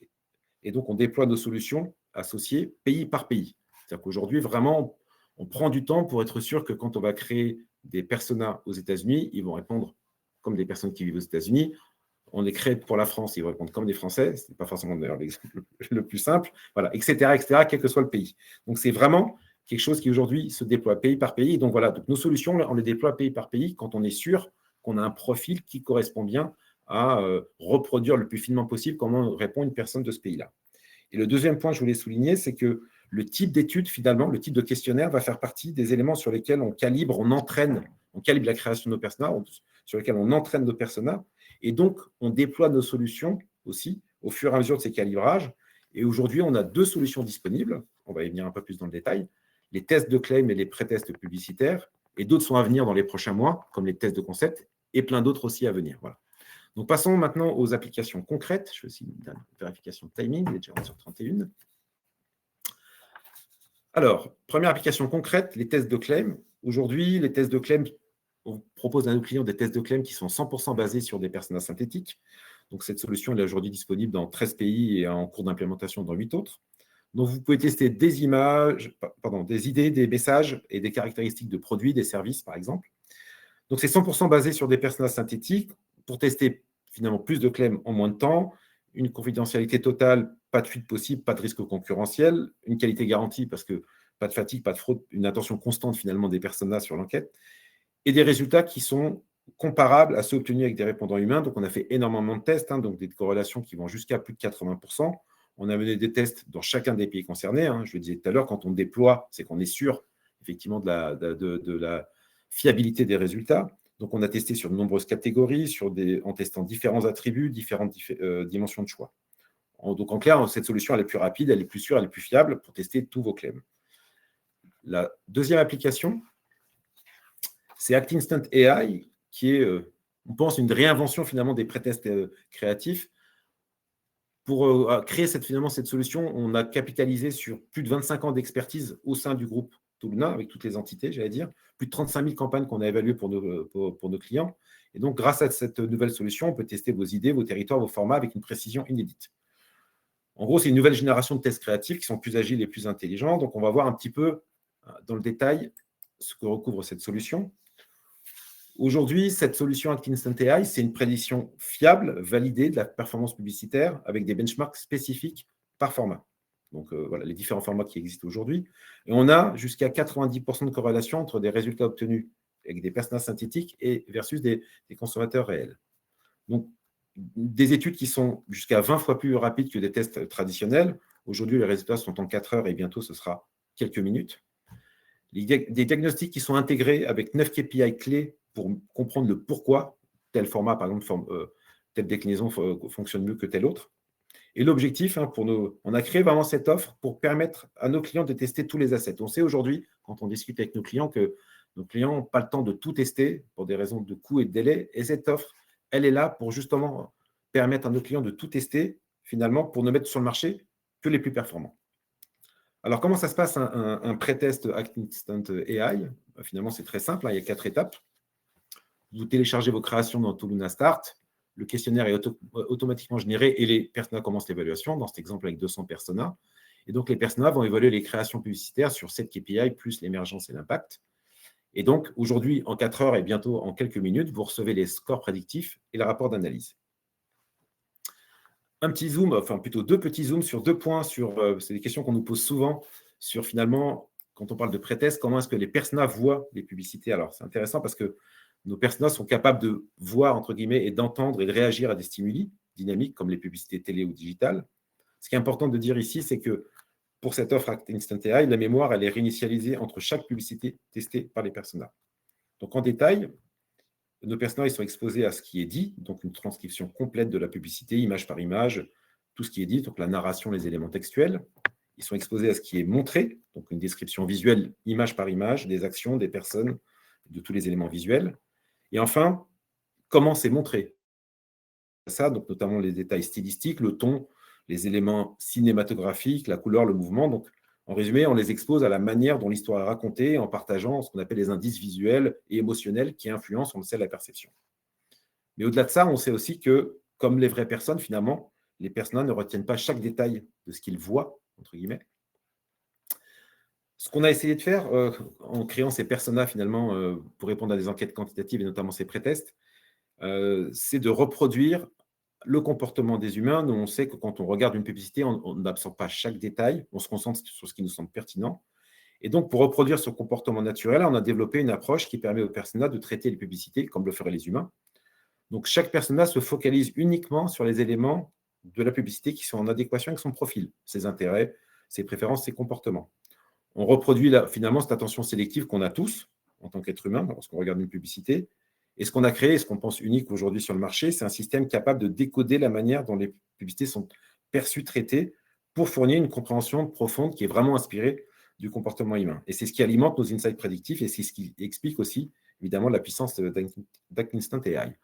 et donc on déploie nos solutions associées pays par pays. C'est-à-dire qu'aujourd'hui, vraiment, on prend du temps pour être sûr que quand on va créer des personas aux États-Unis, ils vont répondre comme des personnes qui vivent aux États-Unis. On les crée pour la France, ils vont répondre comme des Français. Ce n'est pas forcément d'ailleurs l'exemple le plus simple, voilà, etc., quel que soit le pays. Donc, c'est vraiment quelque chose qui aujourd'hui se déploie pays par pays. Donc voilà, donc nos solutions, on les déploie pays par pays quand on est sûr qu'on a un profil qui correspond bien à reproduire le plus finement possible comment répond une personne de ce pays-là. Et le deuxième point que je voulais souligner, c'est que le type d'étude, finalement, le type de questionnaire va faire partie des éléments sur lesquels on calibre, on calibre la création de nos personas, sur lesquels on entraîne nos personas, et donc on déploie nos solutions aussi au fur et à mesure de ces calibrages. Et aujourd'hui, on a deux solutions disponibles, on va y venir un peu plus dans le détail, les tests de claim et les pré-tests publicitaires, et d'autres sont à venir dans les prochains mois, comme les tests de concept, et plein d'autres aussi à venir. Voilà. Donc, passons maintenant aux applications concrètes. Je fais aussi une vérification de timing, il est déjà 11h31. Alors, première application concrète, les tests de claim. Aujourd'hui, les tests de claim, on propose à nos clients des tests de claim qui sont 100% basés sur des personas synthétiques. Donc, cette solution est aujourd'hui disponible dans 13 pays et en cours d'implémentation dans 8 autres. Donc, vous pouvez tester des images, des idées, des messages et des caractéristiques de produits, des services, par exemple. Donc, c'est 100% basé sur des personas synthétiques pour tester finalement plus de claims en moins de temps, une confidentialité totale, pas de fuite possible, pas de risque concurrentiel, une qualité garantie parce que pas de fatigue, pas de fraude, une attention constante finalement des personas sur l'enquête, et des résultats qui sont comparables à ceux obtenus avec des répondants humains. Donc, on a fait énormément de tests, donc des corrélations qui vont jusqu'à plus de 80%. On a mené des tests dans chacun des pays concernés. Je le disais tout à l'heure, quand on déploie, c'est qu'on est sûr effectivement de la fiabilité des résultats. Donc, on a testé sur de nombreuses catégories, en testant différents attributs, différentes dimensions de choix. Donc, en clair, cette solution, elle est plus rapide, elle est plus sûre, elle est plus fiable pour tester tous vos claims. La deuxième application, c'est ActInstant AI, qui est, on pense, une réinvention finalement des pré-tests créatifs. Pour créer finalement cette solution, on a capitalisé sur plus de 25 ans d'expertise au sein du groupe Toluna, avec toutes les entités, j'allais dire, plus de 35 000 campagnes qu'on a évaluées pour nos clients. Et donc, grâce à cette nouvelle solution, on peut tester vos idées, vos territoires, vos formats avec une précision inédite. En gros, c'est une nouvelle génération de tests créatifs qui sont plus agiles et plus intelligents. Donc, on va voir un petit peu dans le détail ce que recouvre cette solution. Aujourd'hui, cette solution ActInstant AI, c'est une prédiction fiable, validée de la performance publicitaire avec des benchmarks spécifiques par format. Donc, voilà les différents formats qui existent aujourd'hui. Et on a jusqu'à 90% de corrélation entre des résultats obtenus avec des personas synthétiques et versus des consommateurs réels. Donc, des études qui sont jusqu'à 20 fois plus rapides que des tests traditionnels. Aujourd'hui, les résultats sont en 4 heures et bientôt, ce sera quelques minutes. Des diagnostics qui sont intégrés avec 9 KPI clés pour comprendre le pourquoi tel format, par exemple, telle déclinaison fonctionne mieux que telle autre. Et l'objectif, on a créé vraiment cette offre pour permettre à nos clients de tester tous les assets. On sait aujourd'hui, quand on discute avec nos clients, que nos clients n'ont pas le temps de tout tester pour des raisons de coût et de délai. Et cette offre, elle est là pour justement permettre à nos clients de tout tester, finalement, pour ne mettre sur le marché que les plus performants. Alors, comment ça se passe un pré-test ActInstant AI? Finalement, c'est très simple, il y a 4 étapes. Vous téléchargez vos créations dans Toluna Start, le questionnaire est automatiquement généré et les personas commencent l'évaluation, dans cet exemple avec 200 personas. Et donc, les personas vont évaluer les créations publicitaires sur 7 KPI plus l'émergence et l'impact. Et donc, aujourd'hui, en 4 heures et bientôt en quelques minutes, vous recevez les scores prédictifs et le rapport d'analyse. Un petit zoom, enfin plutôt 2 petits zooms sur 2 points, c'est des questions qu'on nous pose souvent sur finalement, quand on parle de pré-test, comment est-ce que les personas voient les publicités. Alors, c'est intéressant parce que nos personas sont capables de voir, entre guillemets, et d'entendre et de réagir à des stimuli dynamiques comme les publicités télé ou digitales. Ce qui est important de dire ici, c'est que pour cette offre ActInstant AI, la mémoire, elle est réinitialisée entre chaque publicité testée par les personas. Donc, en détail, nos personas ils sont exposés à ce qui est dit, donc une transcription complète de la publicité, image par image, tout ce qui est dit, donc la narration, les éléments textuels. Ils sont exposés à ce qui est montré, donc une description visuelle, image par image, des actions, des personnes, de tous les éléments visuels. Et enfin, comment c'est montré. Ça, donc notamment les détails stylistiques, le ton, les éléments cinématographiques, la couleur, le mouvement. Donc, en résumé, on les expose à la manière dont l'histoire est racontée en partageant ce qu'on appelle les indices visuels et émotionnels qui influencent, on le sait, la perception. Mais au-delà de ça, on sait aussi que, comme les vraies personnes, finalement, les personas ne retiennent pas chaque détail de ce qu'ils voient, entre guillemets. Ce qu'on a essayé de faire en créant ces personas, finalement, pour répondre à des enquêtes quantitatives et notamment ces pré-tests, c'est de reproduire le comportement des humains. Nous, on sait que quand on regarde une publicité, on n'absorbe pas chaque détail, on se concentre sur ce qui nous semble pertinent. Et donc, pour reproduire ce comportement naturel, on a développé une approche qui permet aux personas de traiter les publicités comme le feraient les humains. Donc, chaque persona se focalise uniquement sur les éléments de la publicité qui sont en adéquation avec son profil, ses intérêts, ses préférences, ses comportements. On reproduit finalement cette attention sélective qu'on a tous en tant qu'être humain lorsqu'on regarde une publicité. Et ce qu'on a créé, ce qu'on pense unique aujourd'hui sur le marché, c'est un système capable de décoder la manière dont les publicités sont perçues, traitées, pour fournir une compréhension profonde qui est vraiment inspirée du comportement humain. Et c'est ce qui alimente nos insights prédictifs et c'est ce qui explique aussi, évidemment, la puissance d'Instant AI.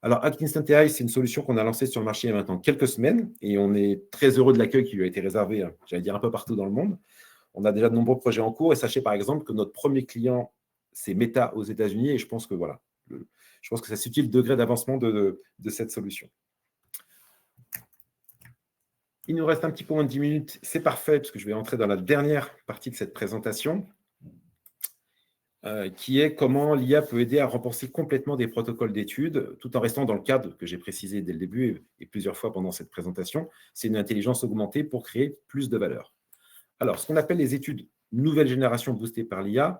Alors, Instant AI, c'est une solution qu'on a lancée sur le marché il y a maintenant quelques semaines et on est très heureux de l'accueil qui lui a été réservé, j'allais dire, un peu partout dans le monde. On a déjà de nombreux projets en cours et sachez par exemple que notre premier client, c'est Meta aux États-Unis et je pense que voilà, je pense que ça situe le degré d'avancement de cette solution. Il nous reste un petit peu moins de 10 minutes, c'est parfait parce que je vais entrer dans la dernière partie de cette présentation qui est comment l'IA peut aider à renforcer complètement des protocoles d'études tout en restant dans le cadre que j'ai précisé dès le début et plusieurs fois pendant cette présentation. C'est une intelligence augmentée pour créer plus de valeur. Alors, ce qu'on appelle les études nouvelle génération boostées par l'IA,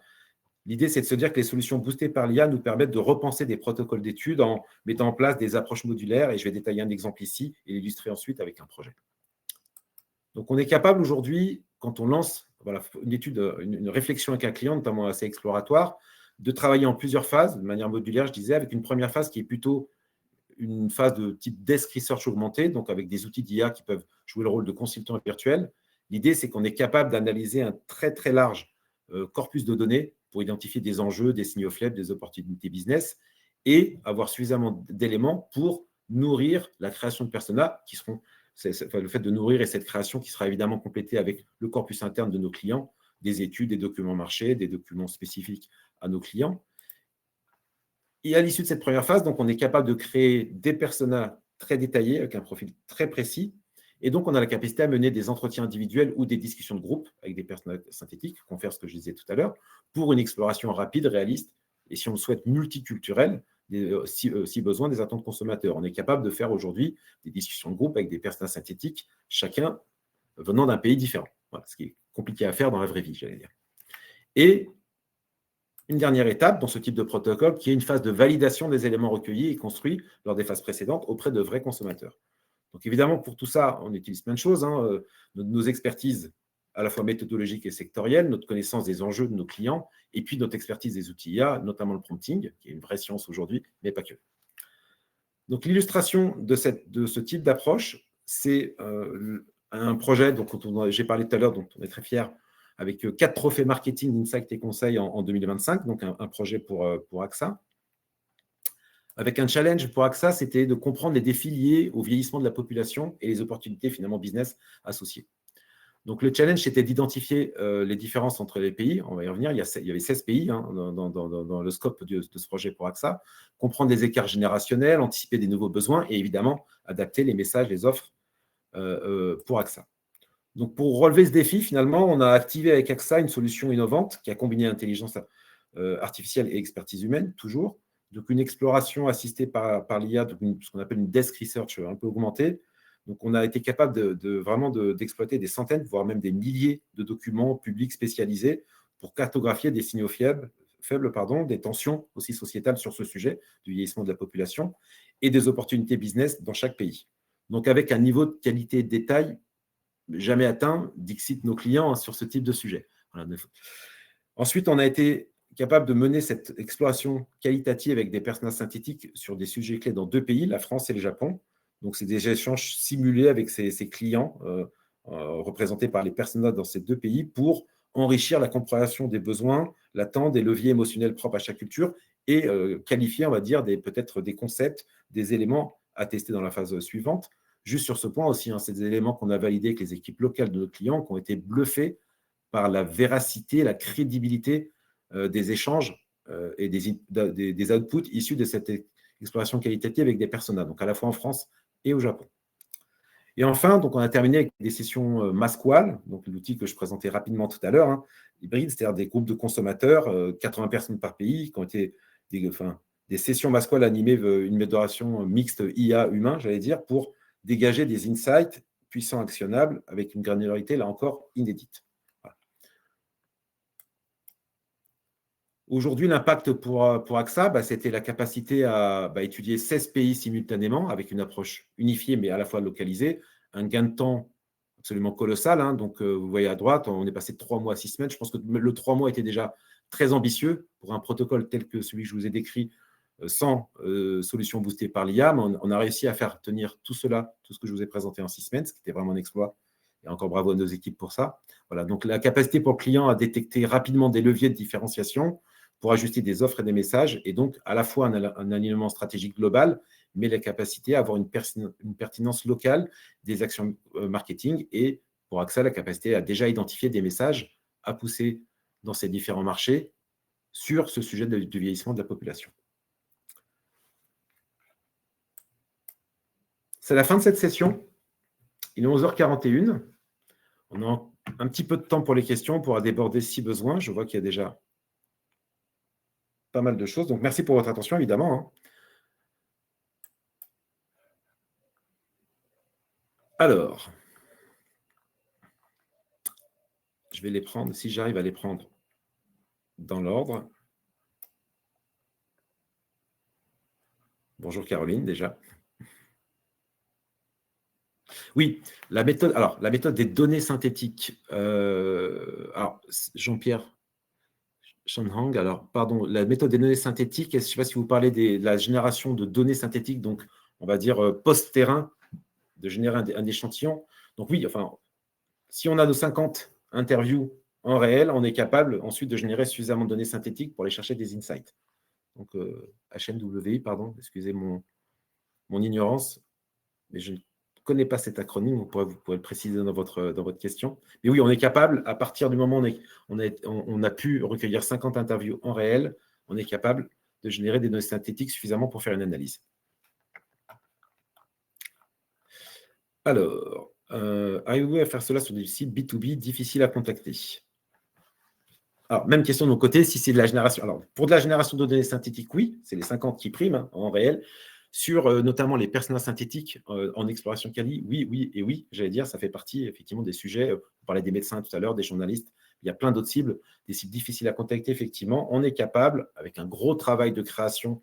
l'idée, c'est de se dire que les solutions boostées par l'IA nous permettent de repenser des protocoles d'études en mettant en place des approches modulaires, et je vais détailler un exemple ici et l'illustrer ensuite avec un projet. Donc, on est capable aujourd'hui, quand on lance une étude, une réflexion avec un client, notamment assez exploratoire, de travailler en plusieurs phases, de manière modulaire, je disais, avec une première phase qui est plutôt une phase de type desk research augmenté, donc avec des outils d'IA qui peuvent jouer le rôle de consultant virtuel. L'idée, c'est qu'on est capable d'analyser un très, très large corpus de données pour identifier des enjeux, des signaux faibles, des opportunités business et avoir suffisamment d'éléments pour nourrir la création de personas qui seront, le fait de nourrir et cette création qui sera évidemment complétée avec le corpus interne de nos clients, des études, des documents marchés, des documents spécifiques à nos clients. Et à l'issue de cette première phase, donc, on est capable de créer des personas très détaillés avec un profil très précis. Et donc, on a la capacité à mener des entretiens individuels ou des discussions de groupe avec des personas synthétiques, confère ce que je disais tout à l'heure, pour une exploration rapide, réaliste, et si on le souhaite, multiculturelle, si besoin, des attentes consommateurs. On est capable de faire aujourd'hui des discussions de groupe avec des personas synthétiques, chacun venant d'un pays différent. Voilà, ce qui est compliqué à faire dans la vraie vie, j'allais dire. Et une dernière étape dans ce type de protocole qui est une phase de validation des éléments recueillis et construits lors des phases précédentes auprès de vrais consommateurs. Donc évidemment, pour tout ça, on utilise plein de choses. Nos expertises à la fois méthodologiques et sectorielles, notre connaissance des enjeux de nos clients, et puis notre expertise des outils IA, notamment le prompting, qui est une vraie science aujourd'hui, mais pas que. Donc l'illustration de ce type d'approche, c'est un projet dont j'ai parlé tout à l'heure, dont on est très fiers, avec 4 trophées marketing, insight et conseils en 2025, donc un projet pour AXA. Avec un challenge pour AXA, c'était de comprendre les défis liés au vieillissement de la population et les opportunités finalement business associées. Donc le challenge, c'était d'identifier les différences entre les pays. On va y revenir, il y avait 16 pays dans le scope de ce projet pour AXA. Comprendre les écarts générationnels, anticiper des nouveaux besoins et évidemment adapter les messages, les offres pour AXA. Donc, pour relever ce défi, finalement, on a activé avec AXA une solution innovante qui a combiné intelligence artificielle et expertise humaine, toujours. Donc, une exploration assistée par l'IA, ce qu'on appelle une desk research un peu augmentée. Donc, on a été capable vraiment d'exploiter des centaines, voire même des milliers de documents publics spécialisés pour cartographier des signaux faibles, des tensions aussi sociétales sur ce sujet du vieillissement de la population et des opportunités business dans chaque pays. Donc, avec un niveau de qualité et de détail jamais atteint, dixit nos clients sur ce type de sujet. Voilà. Ensuite, on a été capable de mener cette exploration qualitative avec des personnages synthétiques sur des sujets clés dans 2 pays, la France et le Japon. Donc, c'est des échanges simulés avec ces clients représentés par les personnages dans ces 2 pays pour enrichir la compréhension des besoins, l'attente, des leviers émotionnels propres à chaque culture et qualifier, on va dire, peut-être des concepts, des éléments à tester dans la phase suivante. Juste sur ce point aussi, c'est des éléments qu'on a validés avec les équipes locales de nos clients qui ont été bluffés par la véracité, la crédibilité des échanges et des outputs issus de cette exploration qualitative avec des personas, donc à la fois en France et au Japon. Et enfin, donc on a terminé avec des sessions Masqual, donc l'outil que je présentais rapidement tout à l'heure, hybride, c'est-à-dire des groupes de consommateurs, 80 personnes par pays, qui ont été des sessions Masqual animées, une modération mixte IA-humain, j'allais dire, pour dégager des insights puissants, actionnables, avec une granularité, là encore, inédite. Voilà. Aujourd'hui, l'impact pour AXA, c'était la capacité à étudier 16 pays simultanément avec une approche unifiée mais à la fois localisée, un gain de temps absolument colossal, hein. Donc, vous voyez à droite, on est passé de 3 mois à 6 semaines. Je pense que le 3 mois était déjà très ambitieux pour un protocole tel que celui que je vous ai décrit, sans solution boostée par l'IA. Mais on a réussi à faire tenir tout cela, tout ce que je vous ai présenté en 6 semaines, ce qui était vraiment un exploit. Et encore bravo à nos équipes pour ça. Voilà, donc la capacité pour le client à détecter rapidement des leviers de différenciation pour ajuster des offres et des messages, et donc à la fois un alignement stratégique global, mais la capacité à avoir une pertinence locale des actions marketing, et pour AXA, la capacité à déjà identifier des messages à pousser dans ces différents marchés sur ce sujet du vieillissement de la population. C'est la fin de cette session. Il est 11h41. On a un petit peu de temps pour les questions, on pourra déborder si besoin. Je vois qu'il y a déjà pas mal de choses. Donc, merci pour votre attention, évidemment, hein. Alors, je vais les prendre, si j'arrive à les prendre dans l'ordre. Bonjour Caroline, déjà. Oui, la méthode des données synthétiques. Alors, Jean-Pierre Shanhang, alors, pardon, la méthode des données synthétiques, je ne sais pas si vous parlez de la génération de données synthétiques, donc on va dire post-terrain, de générer un échantillon. Donc oui, enfin, si on a nos 50 interviews en réel, on est capable ensuite de générer suffisamment de données synthétiques pour aller chercher des insights. Donc, HMWI, pardon, excusez mon ignorance, mais je ne connais pas cet acronyme, vous pourrez le préciser dans votre question. Mais oui, on est capable, à partir du moment où on a pu recueillir 50 interviews en réel, on est capable de générer des données synthétiques suffisamment pour faire une analyse. Alors, arrivez-vous à faire cela sur des sites B2B difficiles à contacter? Alors, même question de mon côté, si c'est de la génération. Alors, pour de la génération de données synthétiques, oui, c'est les 50 qui priment, hein, en réel. Sur notamment les personnages synthétiques en exploration quali, oui, oui et oui, j'allais dire, ça fait partie effectivement des sujets. On parlait des médecins tout à l'heure, des journalistes. Il y a plein d'autres cibles, des cibles difficiles à contacter, effectivement. On est capable, avec un gros travail de création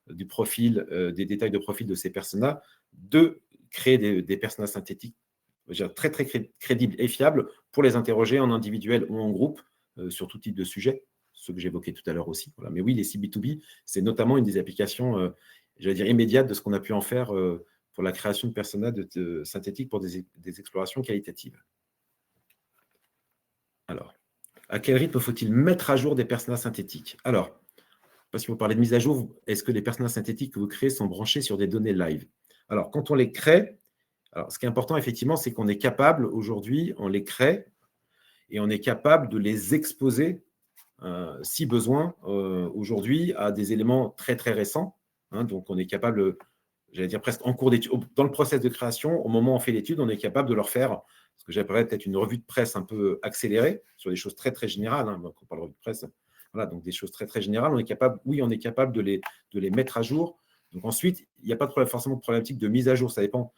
du profil, des détails de profil de ces personnages, de créer des personnages synthétiques, je veux dire, très, très crédibles et fiables pour les interroger en individuel ou en groupe sur tout type de sujet, ce que j'évoquais tout à l'heure aussi. Voilà. Mais oui, les sites B2B, c'est notamment une des applications j'allais dire immédiate de ce qu'on a pu en faire pour la création de personnages synthétiques pour des explorations qualitatives. Alors, à quel rythme faut-il mettre à jour des personnages synthétiques? Alors, je ne sais pas si vous parlez de mise à jour, est-ce que les personnages synthétiques que vous créez sont branchés sur des données live? Alors, quand on les crée, alors, ce qui est important, effectivement, c'est qu'on est capable, aujourd'hui, on les crée et on est capable de les exposer, si besoin, aujourd'hui, à des éléments très, très récents. Hein, donc, on est capable, j'allais dire presque en cours d'étude, dans le process de création, au moment où on fait l'étude, on est capable de leur faire ce que j'appellerais peut-être une revue de presse un peu accélérée sur des choses très, très générales. Hein, donc, on parle de revue de presse, voilà, donc des choses très, très générales. On est capable, oui, on est capable de les mettre à jour. Donc ensuite, il n'y a pas forcément de problématique de mise à jour. Ça dépend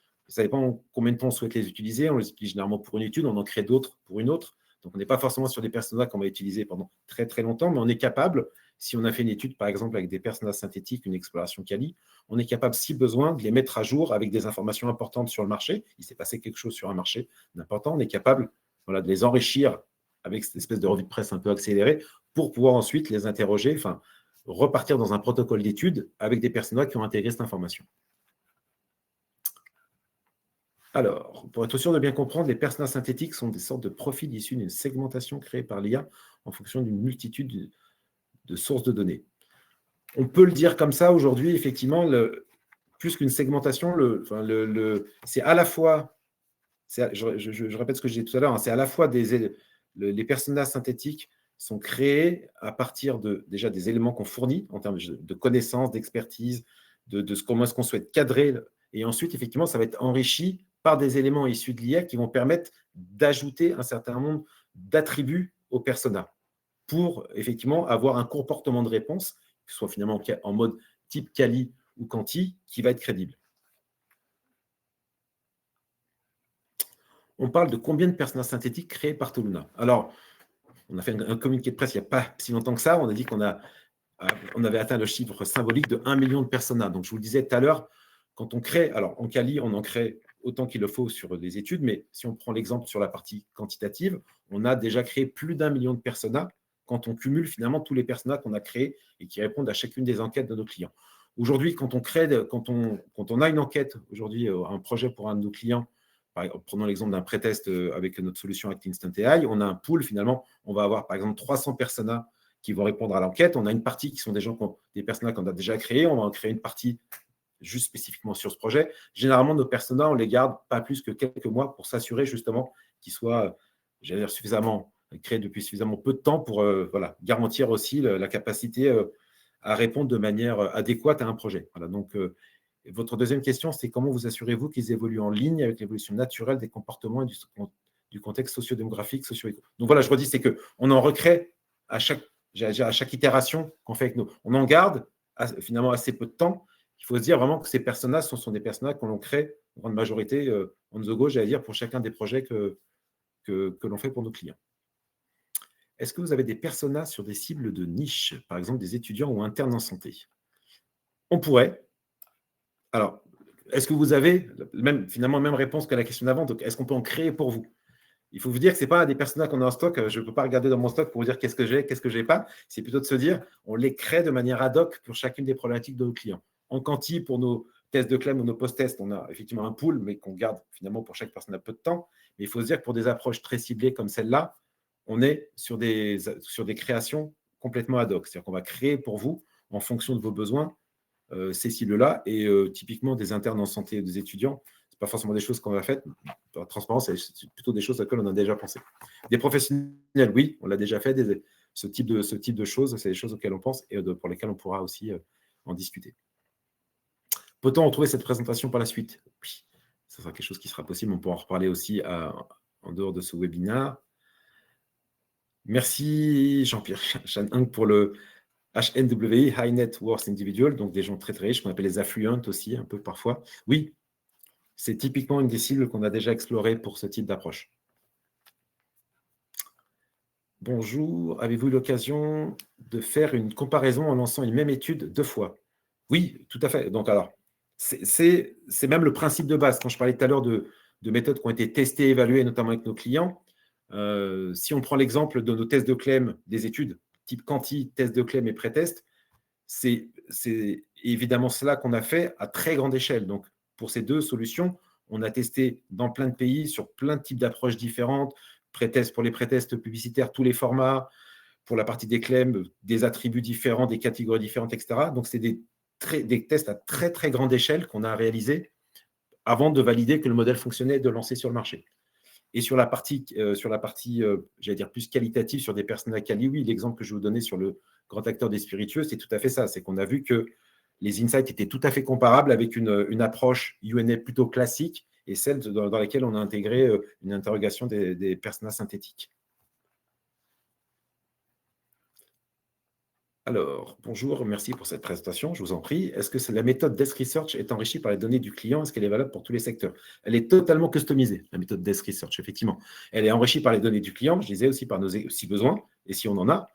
combien de temps on souhaite les utiliser. On les utilise généralement pour une étude, on en crée d'autres pour une autre. Donc, on n'est pas forcément sur des personnages qu'on va utiliser pendant très, très longtemps, mais on est capable, si on a fait une étude, par exemple, avec des personnages synthétiques, une exploration quali, on est capable, si besoin, de les mettre à jour avec des informations importantes sur le marché. Il s'est passé quelque chose sur un marché important. On est capable, voilà, de les enrichir avec cette espèce de revue de presse un peu accélérée pour pouvoir ensuite les interroger, enfin, repartir dans un protocole d'étude avec des personnages qui ont intégré cette information. Alors, pour être sûr de bien comprendre, les personnages synthétiques sont des sortes de profils issus d'une segmentation créée par l'IA en fonction d'une multitude de sources de données. On peut le dire comme ça aujourd'hui, effectivement, plus qu'une segmentation, c'est à la fois, je répète ce que je disais tout à l'heure, hein, c'est à la fois les personnages synthétiques sont créés à partir déjà des éléments qu'on fournit en termes de connaissances, d'expertise, comment est-ce qu'on souhaite cadrer. Et ensuite, effectivement, ça va être enrichi par des éléments issus de l'IA qui vont permettre d'ajouter un certain nombre d'attributs au persona pour effectivement avoir un comportement de réponse, que ce soit finalement en mode type quali ou quanti, qui va être crédible. On parle de combien de personnages synthétiques créés par Toluna? Alors, on a fait un communiqué de presse il n'y a pas si longtemps que ça. On a dit qu'on avait atteint le chiffre symbolique de 1 million de personas. Donc, je vous le disais tout à l'heure, quand on crée, alors en Kali, on en crée autant qu'il le faut sur les études, mais si on prend l'exemple sur la partie quantitative, on a déjà créé plus d'1 million de personas quand on cumule finalement tous les personas qu'on a créés et qui répondent à chacune des enquêtes de nos clients. Aujourd'hui, quand on a une enquête, aujourd'hui, un projet pour un de nos clients, prenons l'exemple d'un pré-test avec notre solution Act Instant AI, on a un pool, finalement, on va avoir par exemple 300 personas qui vont répondre à l'enquête. On a une partie qui sont des personas qu'on a déjà créés, on va en créer une partie juste spécifiquement sur ce projet. Généralement, nos personas, on les garde pas plus que quelques mois pour s'assurer justement qu'ils soient, j'allais dire, suffisamment créés depuis suffisamment peu de temps pour garantir aussi la capacité à répondre de manière adéquate à un projet. Voilà, donc, votre deuxième question, c'est comment vous assurez-vous qu'ils évoluent en ligne avec l'évolution naturelle des comportements et du contexte socio-démographique, socio-économique. Donc voilà, je redis, c'est qu'on en recrée à chaque itération qu'on fait avec nous. On en garde finalement assez peu de temps. Il faut se dire vraiment que ces personnages sont des personnages qu'on crée en grande majorité on the go, j'allais dire, pour chacun des projets que l'on fait pour nos clients. Est-ce que vous avez des personas sur des cibles de niche, par exemple des étudiants ou internes en santé? On pourrait. Alors, est-ce que vous avez finalement même réponse que la question d'avant? Donc, est-ce qu'on peut en créer pour vous? Il faut vous dire que ce n'est pas des personas qu'on a en stock. Je ne peux pas regarder dans mon stock pour vous dire qu'est-ce que j'ai, qu'est-ce que je n'ai pas. C'est plutôt de se dire, on les crée de manière ad hoc pour chacune des problématiques de nos clients. En quanti, pour nos tests de clem ou nos post-tests, on a effectivement un pool, mais qu'on garde finalement pour chaque personne à peu de temps. Mais il faut se dire que pour des approches très ciblées comme celle-là, on est sur des créations complètement ad hoc. C'est-à-dire qu'on va créer pour vous, en fonction de vos besoins, ces cibles-là. Et typiquement, des internes en santé et des étudiants, ce n'est pas forcément des choses qu'on va faire. La transparence, c'est plutôt des choses à laquelle on a déjà pensé. Des professionnels, oui, on l'a déjà fait. Ce type de choses, c'est des choses auxquelles on pense et pour lesquelles on pourra aussi en discuter. Peut-on retrouver cette présentation par la suite? Oui, ce sera quelque chose qui sera possible. On pourra en reparler aussi en dehors de ce webinaire. Merci Jean-Pierre Chanhang pour le HNWI, High Net Worth Individual, donc des gens très très riches, qu'on appelle les affluents aussi, un peu parfois. Oui, c'est typiquement une des cibles qu'on a déjà explorées pour ce type d'approche. Bonjour, avez-vous eu l'occasion de faire une comparaison en lançant une même étude 2 fois? Oui, tout à fait. Donc alors, c'est même le principe de base. Quand je parlais tout à l'heure de méthodes qui ont été testées, évaluées, notamment avec nos clients, si on prend l'exemple de nos tests de clem des études, type quanti, test de clem et pré-test, c'est évidemment cela qu'on a fait à très grande échelle. Donc, pour ces 2 solutions, on a testé dans plein de pays, sur plein de types d'approches différentes, pré-test pour les pré-tests publicitaires, tous les formats, pour la partie des clem, des attributs différents, des catégories différentes, etc. Donc, c'est des tests à très, très grande échelle qu'on a réalisés avant de valider que le modèle fonctionnait et de lancer sur le marché. Et sur la partie j'allais dire, plus qualitative, sur des personnes à quali, oui, l'exemple que je vais vous donner sur le grand acteur des spiritueux, c'est tout à fait ça. C'est qu'on a vu que les insights étaient tout à fait comparables avec une approche UNA plutôt classique et celle dans laquelle on a intégré une interrogation des personas synthétiques. Alors, bonjour, merci pour cette présentation, je vous en prie. Est-ce que la méthode Desk Research est enrichie par les données du client? Est-ce qu'elle est valable pour tous les secteurs? Elle est totalement customisée, la méthode Desk Research, effectivement. Elle est enrichie par les données du client, je disais aussi par nos besoins, et si on en a,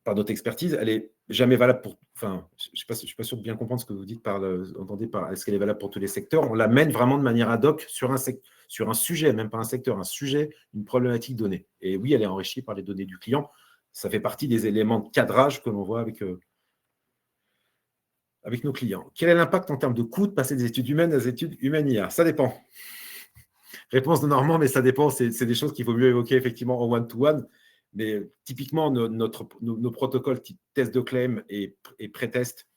par notre expertise. Elle n'est jamais valable pour... Enfin, je ne suis pas sûr de bien comprendre ce que vous dites entendez par est-ce qu'elle est valable pour tous les secteurs? On la mène vraiment de manière ad hoc sur un sujet, même pas un secteur, un sujet, une problématique donnée. Et oui, elle est enrichie par les données du client. Ça fait partie des éléments de cadrage que l'on voit avec nos clients. Quel est l'impact en termes de coût de passer des études humaines à des études humaines IA? Ça dépend. Réponse de Normand, mais ça dépend. C'est des choses qu'il vaut mieux évoquer effectivement en one-to-one. Mais typiquement, nos protocoles type test de claim et pré-test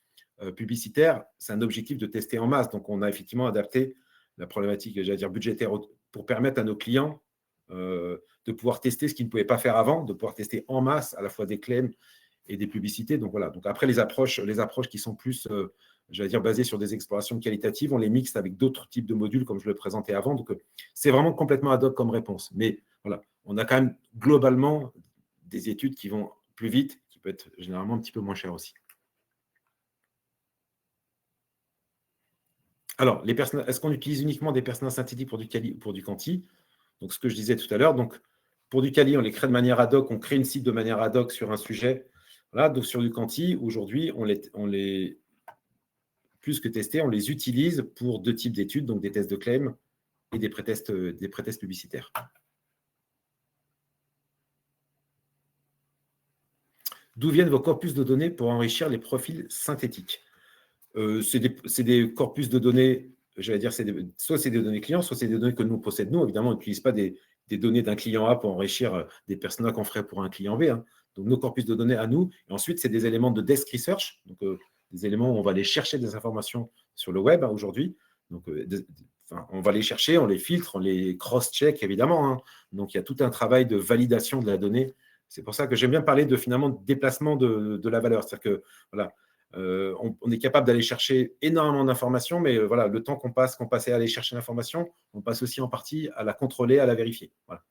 publicitaire, c'est un objectif de tester en masse. Donc, on a effectivement adapté la problématique, j'allais dire, budgétaire pour permettre à nos clients de pouvoir tester ce qu'ils ne pouvaient pas faire avant, de pouvoir tester en masse à la fois des claims et des publicités. Donc voilà. Donc après, les approches qui sont plus, j'allais dire, basées sur des explorations qualitatives, on les mixe avec d'autres types de modules, comme je le présentais avant. Donc c'est vraiment complètement ad hoc comme réponse. Mais voilà, on a quand même globalement des études qui vont plus vite, qui peut être généralement un petit peu moins cher aussi. Alors, est-ce qu'on utilise uniquement des personnages synthétiques pour du quanti? Donc, ce que je disais tout à l'heure, donc Pour du Kali, on les crée de manière ad hoc, on crée une cible de manière ad hoc sur un sujet. Voilà, donc sur du Quanti, aujourd'hui, on les plus que testés, on les utilise pour deux types d'études, donc des tests de claim et des prétests publicitaires. D'où viennent vos corpus de données pour enrichir les profils synthétiques? C'est des corpus de données, j'allais dire, soit c'est des données clients, soit c'est des données que nous possèdons. Nous, évidemment, on n'utilise pas des données d'un client A pour enrichir des personas qu'on ferait pour un client B. Hein. Donc, nos corpus de données à nous. Et ensuite, c'est des éléments de desk research, donc des éléments où on va aller chercher des informations sur le web aujourd'hui. Donc, on va les chercher, on les filtre, on les cross-check, évidemment. Hein. Donc, il y a tout un travail de validation de la donnée. C'est pour ça que j'aime bien parler de finalement déplacement de la valeur. C'est-à-dire que, voilà, on est capable d'aller chercher énormément d'informations, mais voilà, le temps qu'on passait à aller chercher l'information, on passe aussi en partie à la contrôler, à la vérifier. Voilà.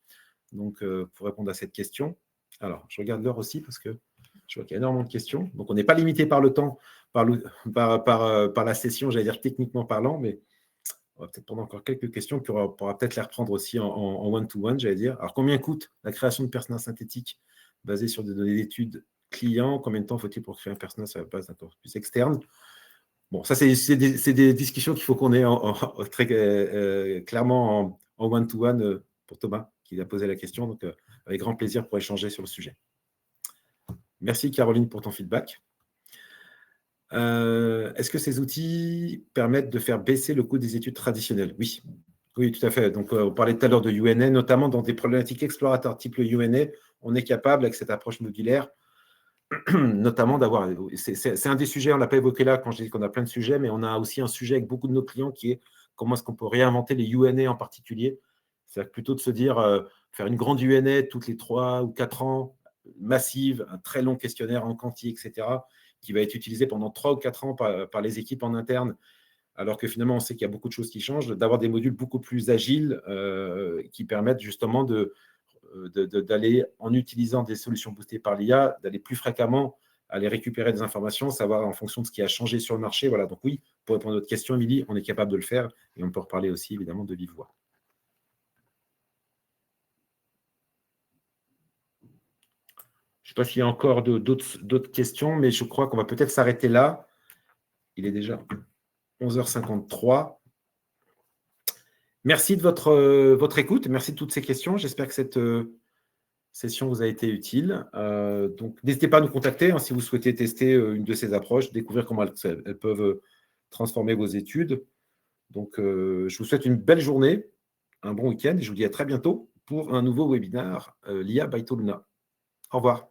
Donc, pour répondre à cette question, alors, je regarde l'heure aussi parce que je vois qu'il y a énormément de questions. Donc, on n'est pas limité par le temps, par la session, j'allais dire techniquement parlant, mais on va peut-être prendre encore quelques questions, puis on pourra peut-être les reprendre aussi en one-to-one, j'allais dire. Alors, combien coûte la création de personas synthétiques basées sur des données d'études clients? Combien de temps faut-il pour créer un persona sur la base d'un corpus externe? Bon, ça, c'est des discussions qu'il faut qu'on ait très clairement en one-to-one pour Thomas, qui a posé la question. Donc, avec grand plaisir pour échanger sur le sujet. Merci, Caroline, pour ton feedback. Est-ce que ces outils permettent de faire baisser le coût des études traditionnelles? Oui. Oui, tout à fait. Donc, on parlait tout à l'heure de UNA, notamment dans des problématiques exploratoires type le UNA, on est capable, avec cette approche modulaire, notamment d'avoir… C'est un des sujets, on ne l'a pas évoqué là quand je dis qu'on a plein de sujets, mais on a aussi un sujet avec beaucoup de nos clients qui est comment est-ce qu'on peut réinventer les UNA en particulier. C'est-à-dire plutôt de se dire, faire une grande UNA toutes les 3 ou 4 ans, massive, un très long questionnaire en quanti, etc., qui va être utilisé pendant 3 ou 4 ans par les équipes en interne, alors que finalement, on sait qu'il y a beaucoup de choses qui changent, d'avoir des modules beaucoup plus agiles qui permettent justement d'aller, en utilisant des solutions boostées par l'IA, d'aller plus fréquemment aller récupérer des informations, savoir en fonction de ce qui a changé sur le marché. Voilà, donc oui, pour répondre à votre question, Émilie, on est capable de le faire et on peut reparler aussi évidemment de vive voix. Je ne sais pas s'il y a encore d'autres questions, mais je crois qu'on va peut-être s'arrêter là. Il est déjà 11h53. Merci de votre écoute. Merci de toutes ces questions. J'espère que cette session vous a été utile. Donc, n'hésitez pas à nous contacter hein, si vous souhaitez tester une de ces approches, découvrir comment elles peuvent transformer vos études. Donc, je vous souhaite une belle journée, un bon week-end et je vous dis à très bientôt pour un nouveau webinaire l'IA by Toluna. Au revoir.